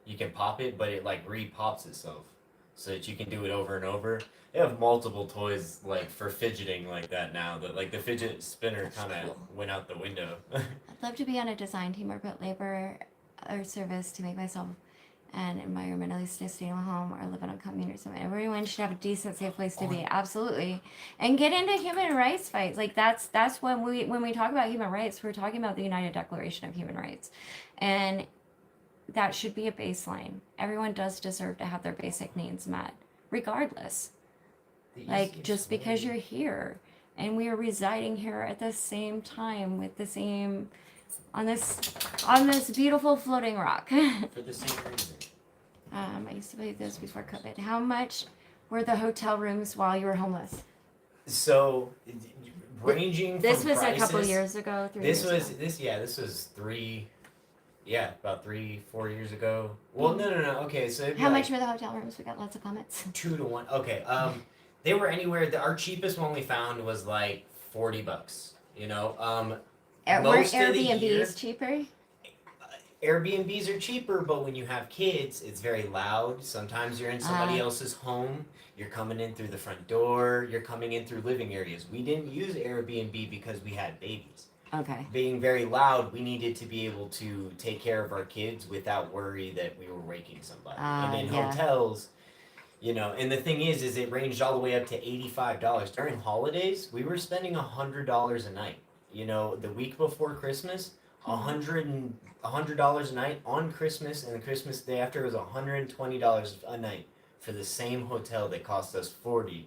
You can pop it, but it like re-pops itself, so that you can do it over and over. They have multiple toys like for fidgeting like that now. That like the fidget spinner kind of went out the window. I'd love to be on a design team or put labor or service to make myself an environmentally sustainable home or live in a community or something. Everyone should have a decent, safe place to be. Absolutely. And get into human rights fights. Like that's when we talk about human rights, we're talking about the United Declaration of Human Rights. And that should be a baseline. Everyone does deserve to have their basic needs met, regardless. Like, just because you're here and we are residing here at the same time with the same on this beautiful floating rock. For the same reason. I used to play this before COVID. How much were the hotel rooms while you were homeless? So, ranging This from was prices, a couple years ago. This was about 3-4 years ago. Well, no. Okay, so How much were the hotel rooms? We got lots of comments. 2 to 1. Okay, they were anywhere. Our cheapest one we found was like $40. You know, Were most of the Airbnbs year- cheaper? Airbnbs are cheaper, but when you have kids, it's very loud. Sometimes you're in somebody else's home. You're coming in through the front door. You're coming in through living areas. We didn't use Airbnb because we had babies. Okay. Being very loud, we needed to be able to take care of our kids without worry that we were waking somebody. And in Yeah. hotels, and the thing is it ranged all the way up to $85. During holidays, we were spending $100 a night. The week before Christmas, $100 a night on Christmas, and the Christmas day after was $120 a night for the same hotel that cost us $40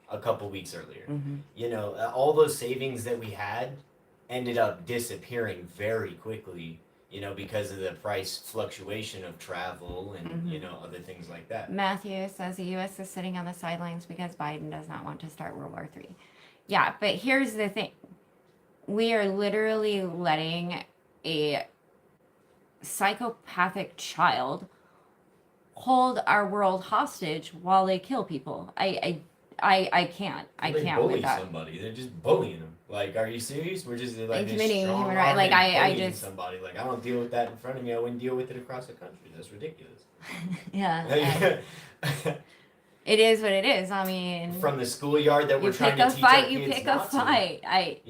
a couple weeks earlier. Mm-hmm. All those savings that we had ended up disappearing very quickly, because of the price fluctuation of travel and other things like that. Matthew says the U.S. is sitting on the sidelines because Biden does not want to start World War III. Yeah, but here's the thing. We are literally letting a psychopathic child hold our world hostage while they kill people. I can't. I They can't bully with that. somebody. They're just bullying them. Like, are you serious? We're just like And committing strong human rights. Like, arm and I bullying just- somebody. Like, I don't deal with that in front of me. I wouldn't deal with it across the country. That's ridiculous. Yeah. It is what it is. I mean, From the schoolyard that you we're trying pick to a teach our fight. You kids pick a not to. fight.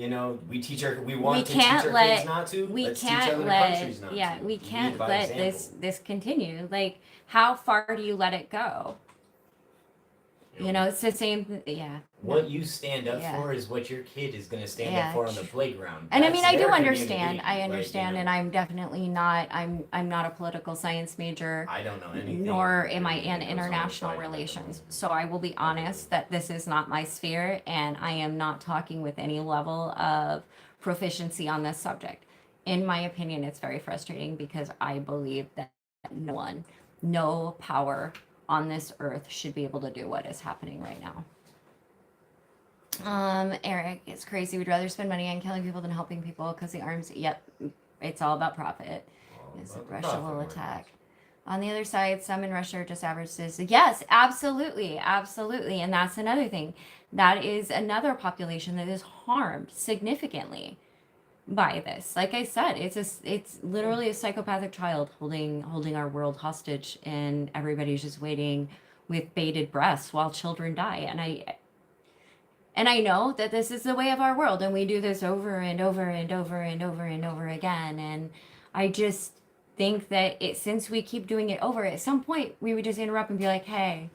We want to teach can't our let- kids not to. We Let's teach can't other let. countries not Yeah, to. we Lead can't by let example. this continue. Like, how far do you let it go? It's the same. Yeah. What you stand up Yeah. for is what your kid is going to stand Yeah. up for on the playground. And I That's mean, I do their understand. community. I understand, and I'm definitely not. I'm not a political science major. I don't know anything. Nor am I really in goes on international with fighting. relations. So I will be honest that this is not my sphere, and I am not talking with any level of proficiency on this subject. In my opinion, it's very frustrating because I believe that no power on this earth should be able to do what is happening right now. Eric, it's crazy. We'd rather spend money on killing people than helping people because the arms, yep, it's all about profit. Yes, About the Russia profit will margins. attack. On the other side, some in Russia are just average citizens. Yes, absolutely, absolutely. And that's another thing. That is another population that is harmed significantly by this. Like I said, it's literally a psychopathic child holding our world hostage, and everybody's just waiting with bated breaths while children die. And I know that this is the way of our world, and we do this over and over and over and over and over again. And I just think that since we keep doing it over, at some point we would just interrupt and be like, "Hey,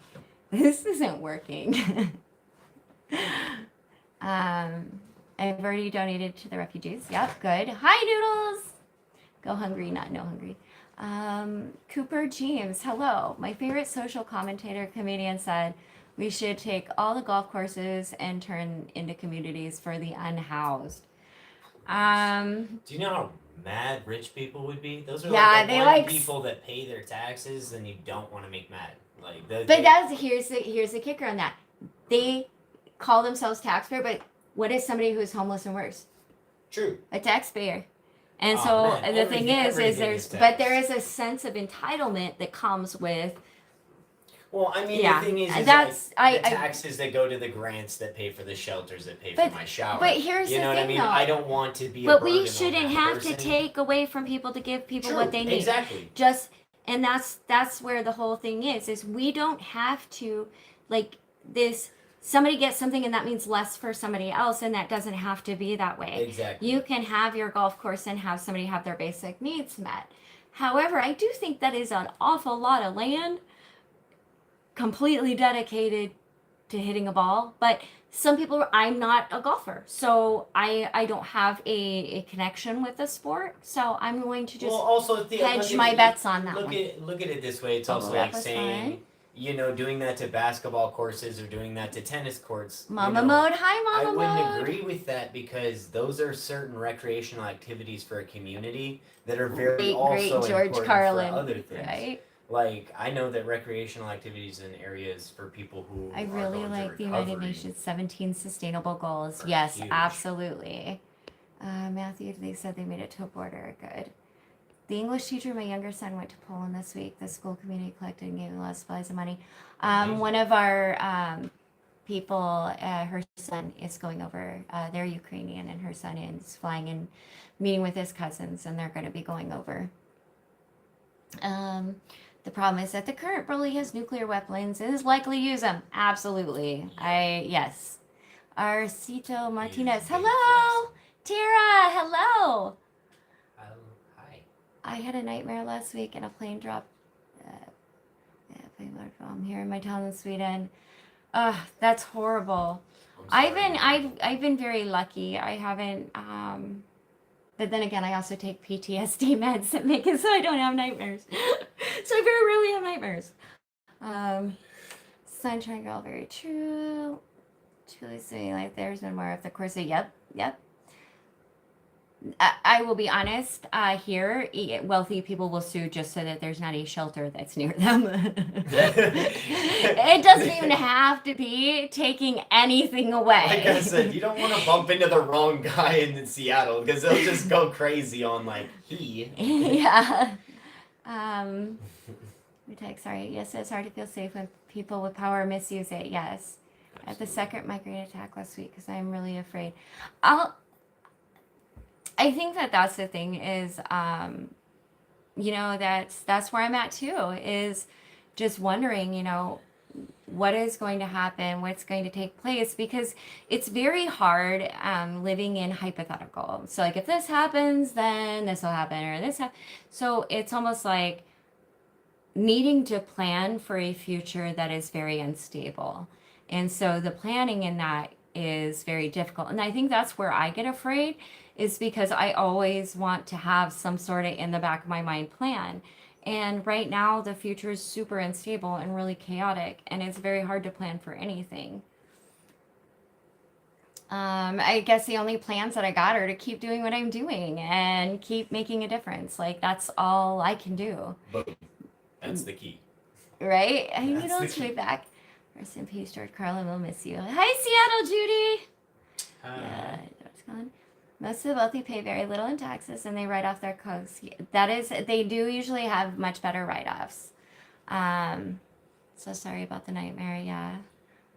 this isn't working." I've already donated to the refugees. Yep, good. Hi, Noodles. Go hungry, not no hungry. Cooper James, hello. My favorite social commentator comedian said we should take all the golf courses and turn into communities for the unhoused. Do you know how mad rich people would be? Those are Yeah, like the they one like people that pay their taxes and you don't want to make mad. Like, but here's the kicker on that. They call themselves taxpayer, but what is somebody who's homeless and worse? True. A taxpayer. And Oh, so man, the thing is everything there's is but taxed. there is a sense of entitlement that comes with Well, I mean, Yeah, the thing is that's- like, the I- taxes that go to the grants that pay for the shelters that pay But- for my shower. but here's you the know what I thing, mean? though. I don't want to be. but a we burden on shouldn't that have person. to take away from people to give people True, what they need. Exactly. And that's where the whole thing is we don't have to like this somebody gets something and that means less for somebody else, and that doesn't have to be that way. Exactly. You can have your golf course and have somebody have their basic needs met. However, I do think that is an awful lot of land completely dedicated to hitting a ball. But some people, I'm not a golfer, so I don't have a connection with the sport. So I'm going to just well, also hedge my bets on that one. Look at it this way. It's Oh, also that like was saying, fine. you know, doing that to basketball courses or doing that to tennis courts. Mama you know, mode. Hi, I mama wouldn't mode. agree with that because those are certain recreational activities for a community that are very Great also George important Carlin, for other things. right? Like I know that recreational activities in areas for people who I are really going like through the United recovery Nations 17 Sustainable Goals. are Yes, huge. absolutely. Matthew, they said they made it to a border. Good. The English teacher my younger son went to Poland this week. The school community collected and gave him a lot of supplies and money. One of our people, her son is going over. They're Ukrainian, and her son is flying and meeting with his cousins, and they're going to be going over. The problem is that the current bully has nuclear weapons and is likely to use them. Absolutely. Yes. Arcito Martinez. big Hello. Tara. Hello. Hi. I had a nightmare last week and a plane dropped. I'm here in my town in Sweden. That's horrible. I'm sorry. I've been very lucky. I haven't but then again I also take PTSD meds that make it so I don't have nightmares. So I very rarely have nightmares. Sunshine Girl, very true. Truly saying like there's been more of the course. Yep. I will be honest, here, wealthy people will sue just so that there's not a shelter that's near them. It doesn't even have to be taking anything away. Like I said, you don't want to bump into the wrong guy in Seattle because they'll just go crazy on like he. Yeah. Sorry. Yes, it's hard to feel safe when people with power misuse it. Yes. At the second migraine attack last week because I'm really afraid. I think that's the thing is, that's where I'm at too, is just wondering, what is going to happen, what's going to take place, because it's very hard living in hypothetical. So like if this happens, then this will happen, or this happens. So it's almost like needing to plan for a future that is very unstable. And so the planning in that is very difficult. And I think that's where I get afraid, is because I always want to have some sort of in the back of my mind plan. And right now the future is super unstable and really chaotic, and it's very hard to plan for anything. I guess the only plans that I got are to keep doing what I'm doing and keep making a difference. Like that's all I can do. Boom. That's the key. Right? I need That's to the tweet key. back. Rest in peace, George Carlin. We'll miss you. Hi, Seattle, Judy. Yeah, that's gone. Most of the wealthy pay very little in taxes and they write off their costs. That is, they do usually have much better write-offs. So sorry about the nightmare. Yeah.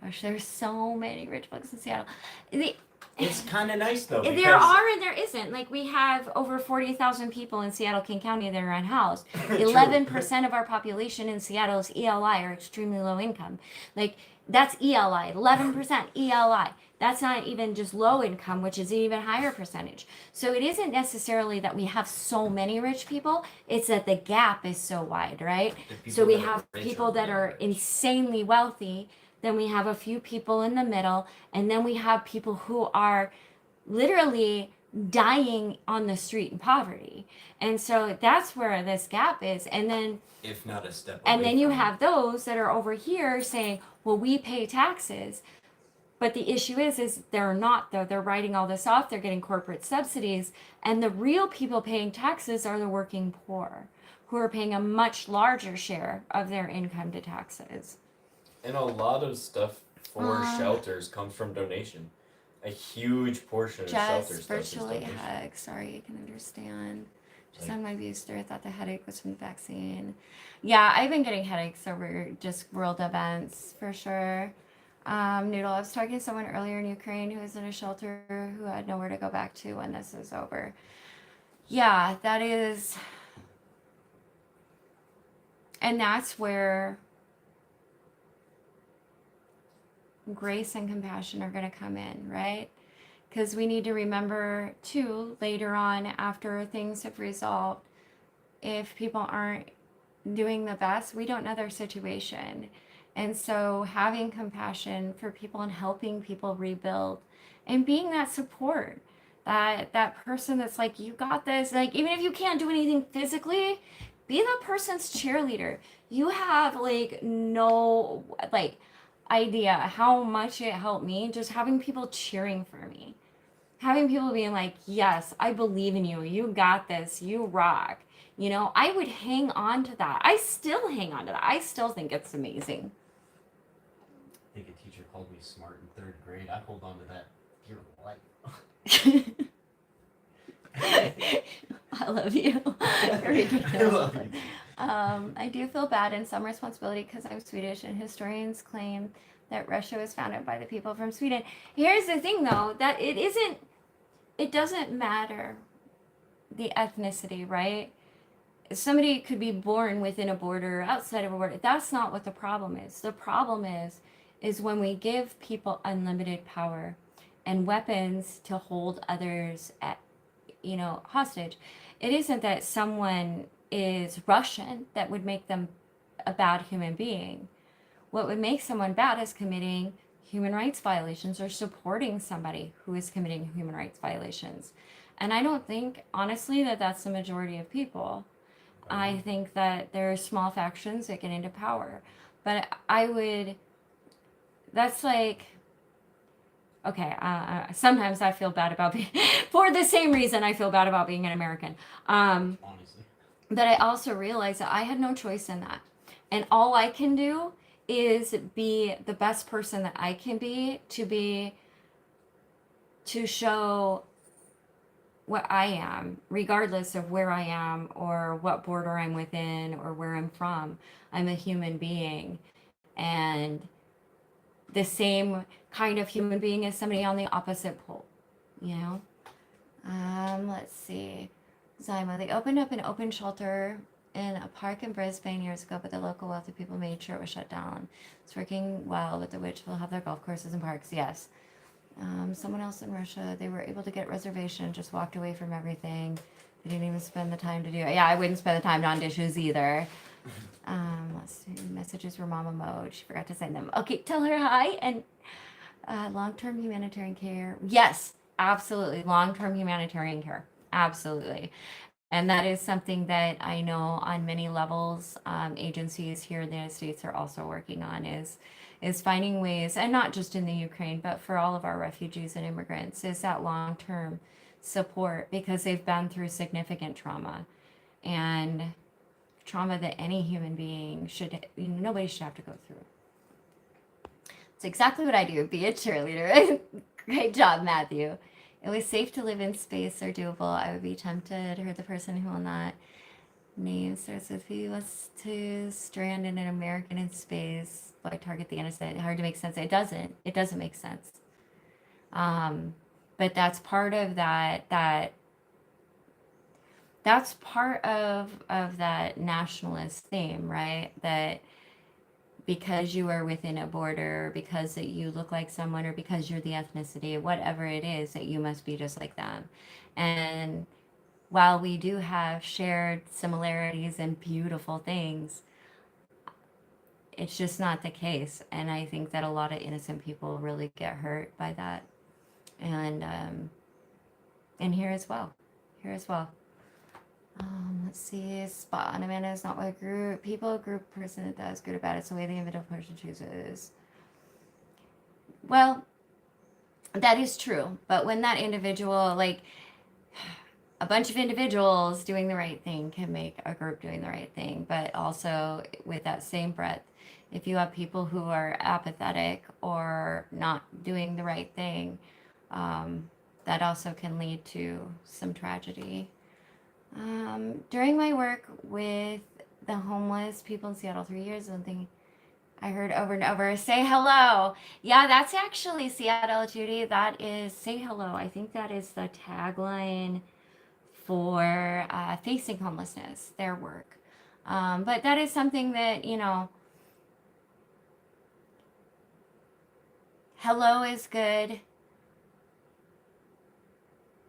Gosh, there's so many rich folks in Seattle. The, It's kind of nice though. there because are and there isn't. Like we have over 40,000 people in Seattle, King County that are unhoused. True. 11% of our population in Seattle is ELI or extremely low income. Like that's ELI, 11% ELI. That's not even just low income, which is an even higher percentage. So it isn't necessarily that we have so many rich people, it's that the gap is so wide, right? the people So we that are have rich people that really are rich. insanely wealthy, then we have a few people in the middle, and then we have people who are literally dying on the street in poverty. And so that's where this gap is. And then if not a step. and away then you from it. have those that are over here saying, well, we pay taxes. But the issue is they're not, though. They're writing all this off. They're getting corporate subsidies. And the real people paying taxes are the working poor, who are paying a much larger share of their income to taxes. And a lot of stuff for Uh, shelters comes from donation. A huge portion of shelter Just stuff is virtually donation. hug. Sorry, you can understand. Just Like- on my booster, I thought the headache was from the vaccine. Yeah, I've been getting headaches over just world events for sure. Noodle, I was talking to someone earlier in Ukraine who was in a shelter who had nowhere to go back to when this is over. Yeah, that is. And that's where grace and compassion are going to come in, right? Because we need to remember, too, later on, after things have resolved, if people aren't doing the best, we don't know their situation. And so having compassion for people and helping people rebuild and being that support, that person that's like, you got this, like, even if you can't do anything physically, be that person's cheerleader. You have like no like idea how much it helped me just having people cheering for me. Having people being like, yes, I believe in you. You got this. You rock. You know, I would hang on to that. I still hang on to that. I still think it's amazing. I think a teacher called me smart in third grade. I hold on to that your life. I love you. You're ridiculous. I love you. I do feel bad and some responsibility because I'm Swedish, and historians claim that Russia was founded by the people from Sweden. Here's the thing, though, that it doesn't matter the ethnicity, right? Somebody could be born within a border, outside of a border. That's not what the problem is. The problem is when we give people unlimited power and weapons to hold others at, hostage. It isn't that someone is Russian that would make them a bad human being. What would make someone bad is committing human rights violations or supporting somebody who is committing human rights violations. And I don't think, honestly, that that's the majority of people. I think that there are small factions that get into power. But that's like, okay, sometimes I feel bad about being, for the same reason I feel bad about being an American. Honestly. But I also realize that I had no choice in that. And all I can do is be the best person that I can be, to show what I am, regardless of where I am or what border I'm within or where I'm from. I'm a human being. And the same kind of human being as somebody on the opposite pole, Let's see. Zyma, they opened up an open shelter in a park in Brisbane years ago, but the local wealthy people made sure it was shut down. It's working well, but the witch will have their golf courses and parks, yes. Someone else in Russia, they were able to get reservation, just walked away from everything. They didn't even spend the time to do it. Yeah, I wouldn't spend the time on dishes either. Let's see, messages were mama mode. She forgot to send them. Okay, tell her hi. And long-term humanitarian care. Yes, absolutely. Long-term humanitarian care. Absolutely. And that is something that I know on many levels, agencies here in the United States are also working on is finding ways, and not just in the Ukraine, but for all of our refugees and immigrants, is that long-term support, because they've been through significant trauma, and trauma that any human being nobody should have to go through. It's exactly what I do, be a cheerleader. Great job, Matthew. it was safe to live in space or doable, I would be tempted. Heard the person who owned that name starts with, he was to strand in an American in space, but target the innocent. Hard to make sense. It doesn't make sense. But that's part of that's part of that nationalist theme, right? That because you are within a border, or because that you look like someone, or because you're the ethnicity, whatever it is, that you must be just like them. And while we do have shared similarities and beautiful things, it's just not the case. And I think that a lot of innocent people really get hurt by that. And here as well. Let's see. Spot on, Amanda is not what group person that does, good or bad. It's the way the individual person chooses. Well, that is true. But when that individual, like a bunch of individuals doing the right thing can make a group doing the right thing. But also with that same breath, if you have people who are apathetic or not doing the right thing, that also can lead to some tragedy. During my work with the homeless people in Seattle 3 years, one thing I heard over and over, say hello. Yeah, that's actually Seattle, Judy. That is say hello. I think that is the tagline for facing homelessness, their work. But that is something that, hello is good.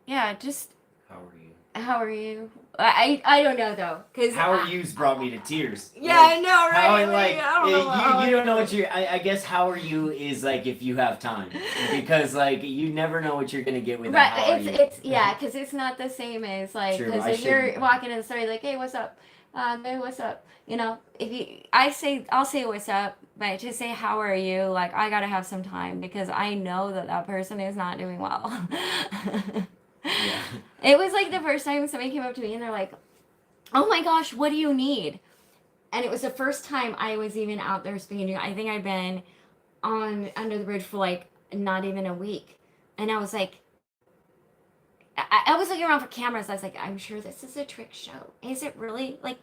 Yeah, just How are you? how are you? I don't know though, cause How are you's brought me to tears. Yeah, I know, right? How, like, I don't know how you don't know what you're. I guess how are you is like if you have time, because like you never know what you're gonna get with that. How Right, are you? it's yeah, because it's not the same as like, True, because I if you're shouldn't. walking in the store, you're like, hey, what's up? Hey, what's up? I'll say what's up, but to say how are you, like I gotta have some time because I know that person is not doing well. Yeah. It was like the first time somebody came up to me and they're like, oh my gosh, what do you need? And it was the first time I was even out there speaking. I think I'd been under the bridge for like not even a week. And I was like, I was looking around for cameras. I was like, I'm sure this is a trick show. Is it really like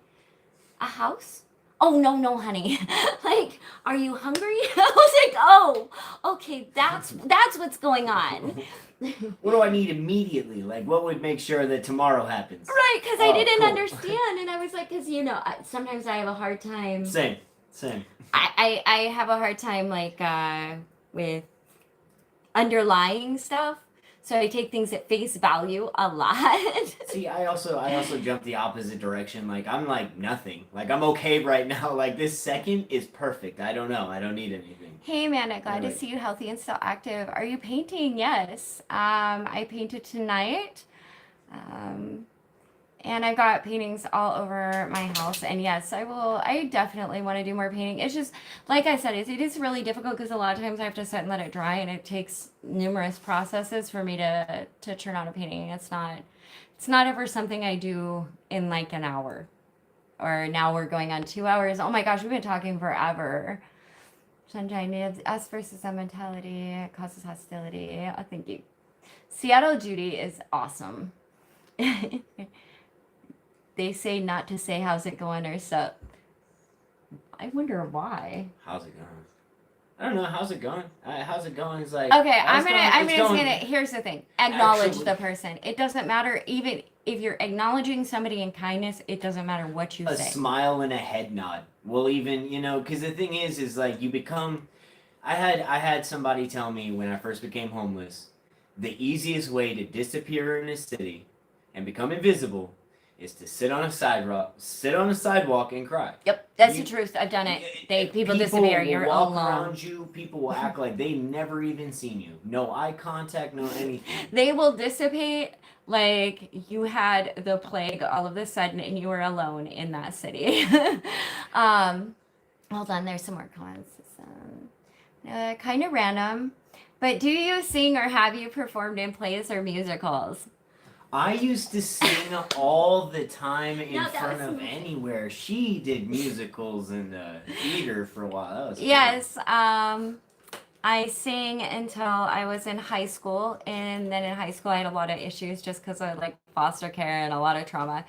a house? Oh, no, honey. Like, are you hungry? I was like, oh, okay, that's what's going on. What do I need immediately? Like, what would make sure that tomorrow happens? Right, because I Oh, didn't cool. understand. And I was like, because, sometimes I have a hard time. Same. I have a hard time, like, with underlying stuff. So I take things at face value a lot. See, I also jump the opposite direction. Like I'm like nothing. Like I'm okay right now. Like this second is perfect. I don't know. I don't need anything. Hey Amanda, glad Right. to see you healthy and still active. Are you painting? Yes. I painted tonight. And I got paintings all over my house. And yes, I will. I definitely want to do more painting. It's just, like I said, it is really difficult because a lot of times I have to sit and let it dry, and it takes numerous processes for me to turn out a painting. It's not ever something I do in like an hour. Or now we're going on 2 hours. Oh my gosh, we've been talking forever. Sunshine, it's us versus that mentality. It causes hostility. I think you. Seattle Judy is awesome. They say not to say how's it going or sup. I wonder why. How's it going? I don't know. How's it going? How's it going? It's like Okay, I'm it's gonna going- say that. Here's the thing: acknowledge Actually- the person. It doesn't matter, even if you're acknowledging somebody in kindness. It doesn't matter what you a say. smile and a head nod will even because the thing is like you become. I had somebody tell me when I first became homeless, the easiest way to disappear in a city and become invisible is to sit on a sidewalk and cry. Yep, that's You- the truth. I've done it. People People disappear. will You're walk alone. around you. People will act like they never even seen you. No eye contact. No anything. They will dissipate like you had the plague all of a sudden and you were alone in that city. Hold on, there's some more comments. Kind of random, but do you sing or have you performed in plays or musicals? I used to sing all the time in No, that front was of me. anywhere. She did musicals and theater for a while. That was cool. Yes. I sang until I was in high school, and then in high school I had a lot of issues just because of like foster care and a lot of trauma.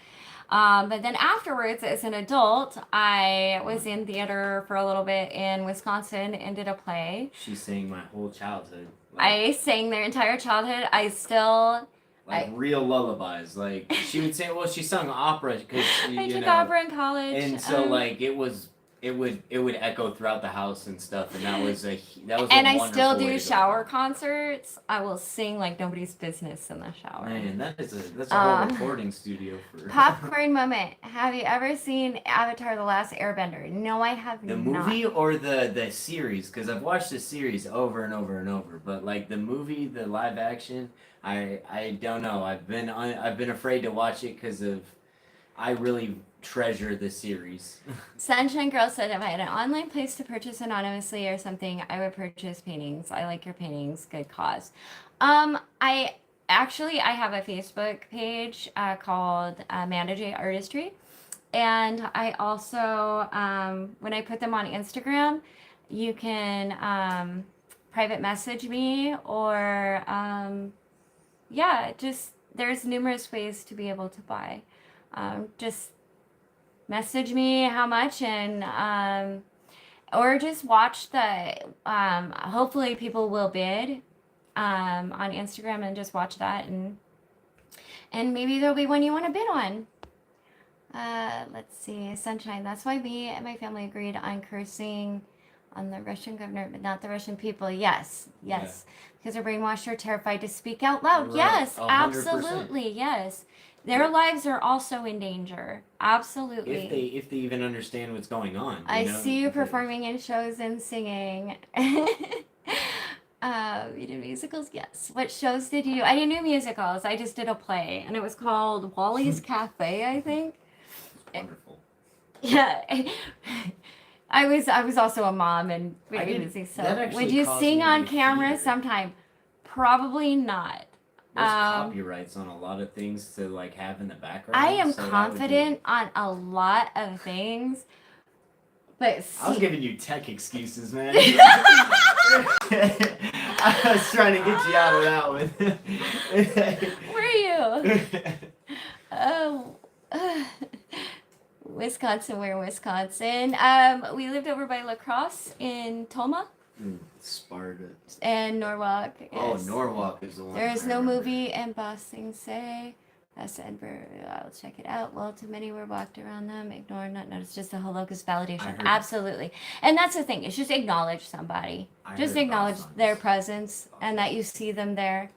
But then afterwards, as an adult, I was in theater for a little bit in Wisconsin and did a play. She sang my whole childhood. I sang their entire childhood. I still Like real lullabies. Like she would say, well, she sung opera because I took opera in college. and so like it would echo throughout the house and stuff, and that was a and I still wonderful way do to go. shower concerts. I will sing like nobody's business in the shower. Man, that's a whole recording studio for Popcorn moment. Have you ever seen Avatar: The Last Airbender? No, I have the not. movie or the series, because I've watched the series over and over and over, but like the movie, the live action, I don't know. I've been afraid to watch it because of I really treasure the series. Sunshine Girl said if I had an online place to purchase anonymously or something, I would purchase paintings. I like your paintings. Good cause. I have a Facebook page called Amanda J Artistry, and I also when I put them on Instagram, you can private message me or yeah, just there's numerous ways to be able to buy. Just message me how much and or just watch the hopefully people will bid on Instagram and just watch that and maybe there'll be one you want to bid on. Let's see, Sunshine. That's why me and my family agreed on cursing on the Russian governor, but not the Russian people. Yes. Because they're brainwashed or terrified to speak out loud. Right. Yes, 100%. absolutely. Yes. Their lives are also in danger. Absolutely. If they even understand what's going on. I know? see you performing in shows and singing. You did musicals? Yes. What shows did you do? I didn't do musicals. I just did a play, and it was called Wally's Cafe, I think. Wonderful. Yeah. I was also a mom and I very didn't- busy. So that actually would you caused sing me to on do camera theater. sometime? Probably not. There's copyrights on a lot of things to like have in the background. I am so that would confident on a lot of things, but I was see, giving you tech excuses, man. I was trying to get you out of that one. were you? Oh, Wisconsin. We're in Wisconsin. We lived over by La Crosse in Toma Sparta. and Norwalk. Oh, Yes. Norwalk is the one. There is I no remember. movie in Boston say. That's Edinburgh. I'll check it out. Well, too many were walked around them. Ignore, not notice. Just a locus I validation. heard- Absolutely. And that's the thing. It's just acknowledge somebody. I Just heard acknowledge Boston's- their presence and that you see them there,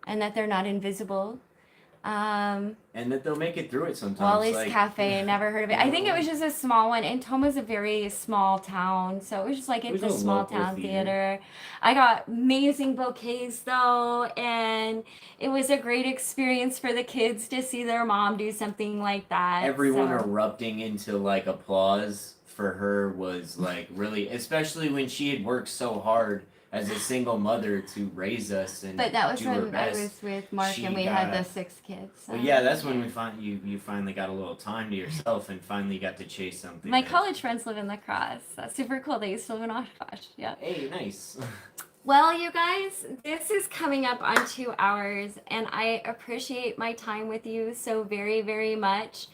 and that they're not invisible. And that they'll make it through it sometimes. Wally's like, Cafe. Never heard of it. I think it was just a small one. And Toma's a very small town, so it was just like It it's was a a small local town theater. theater. I got amazing bouquets though, and it was a great experience for the kids to see their mom do something like that. Everyone so. erupting into like applause for her was like really, especially when she had worked so hard as a single mother to raise us and But that was do her when I best. was with Mark She and we had got- the 6 kids. So. Well, yeah, that's when we you finally got a little time to yourself and finally got to chase something. My that- college friends live in La Crosse. That's super cool. They used to live in Oshkosh. Yeah. Hey, nice. Well, you guys, this is coming up on 2 hours, and I appreciate my time with you so very, very much.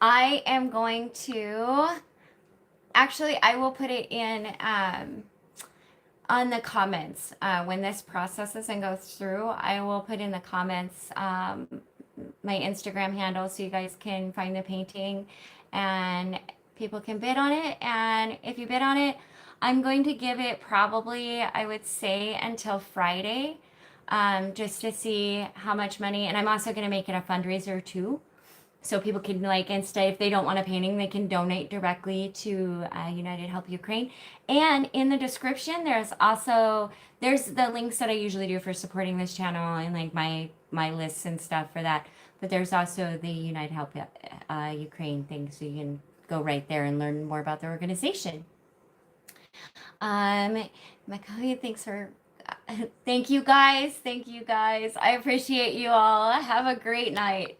I am going to actually, I will put it in on the comments when this processes and goes through. I will put in the comments my Instagram handle so you guys can find the painting and people can bid on it. And if you bid on it, I'm going to give it probably, I would say, until Friday, just to see how much money. And I'm also going to make it a fundraiser too. So people can like, instead, if they don't want a painting, they can donate directly to United Help Ukraine. And in the description, there's the links that I usually do for supporting this channel and like my lists and stuff for that. But there's also the United Help Ukraine thing, so you can go right there and learn more about the organization. Macaulay, thanks for. Thank you guys. I appreciate you all. Have a great night.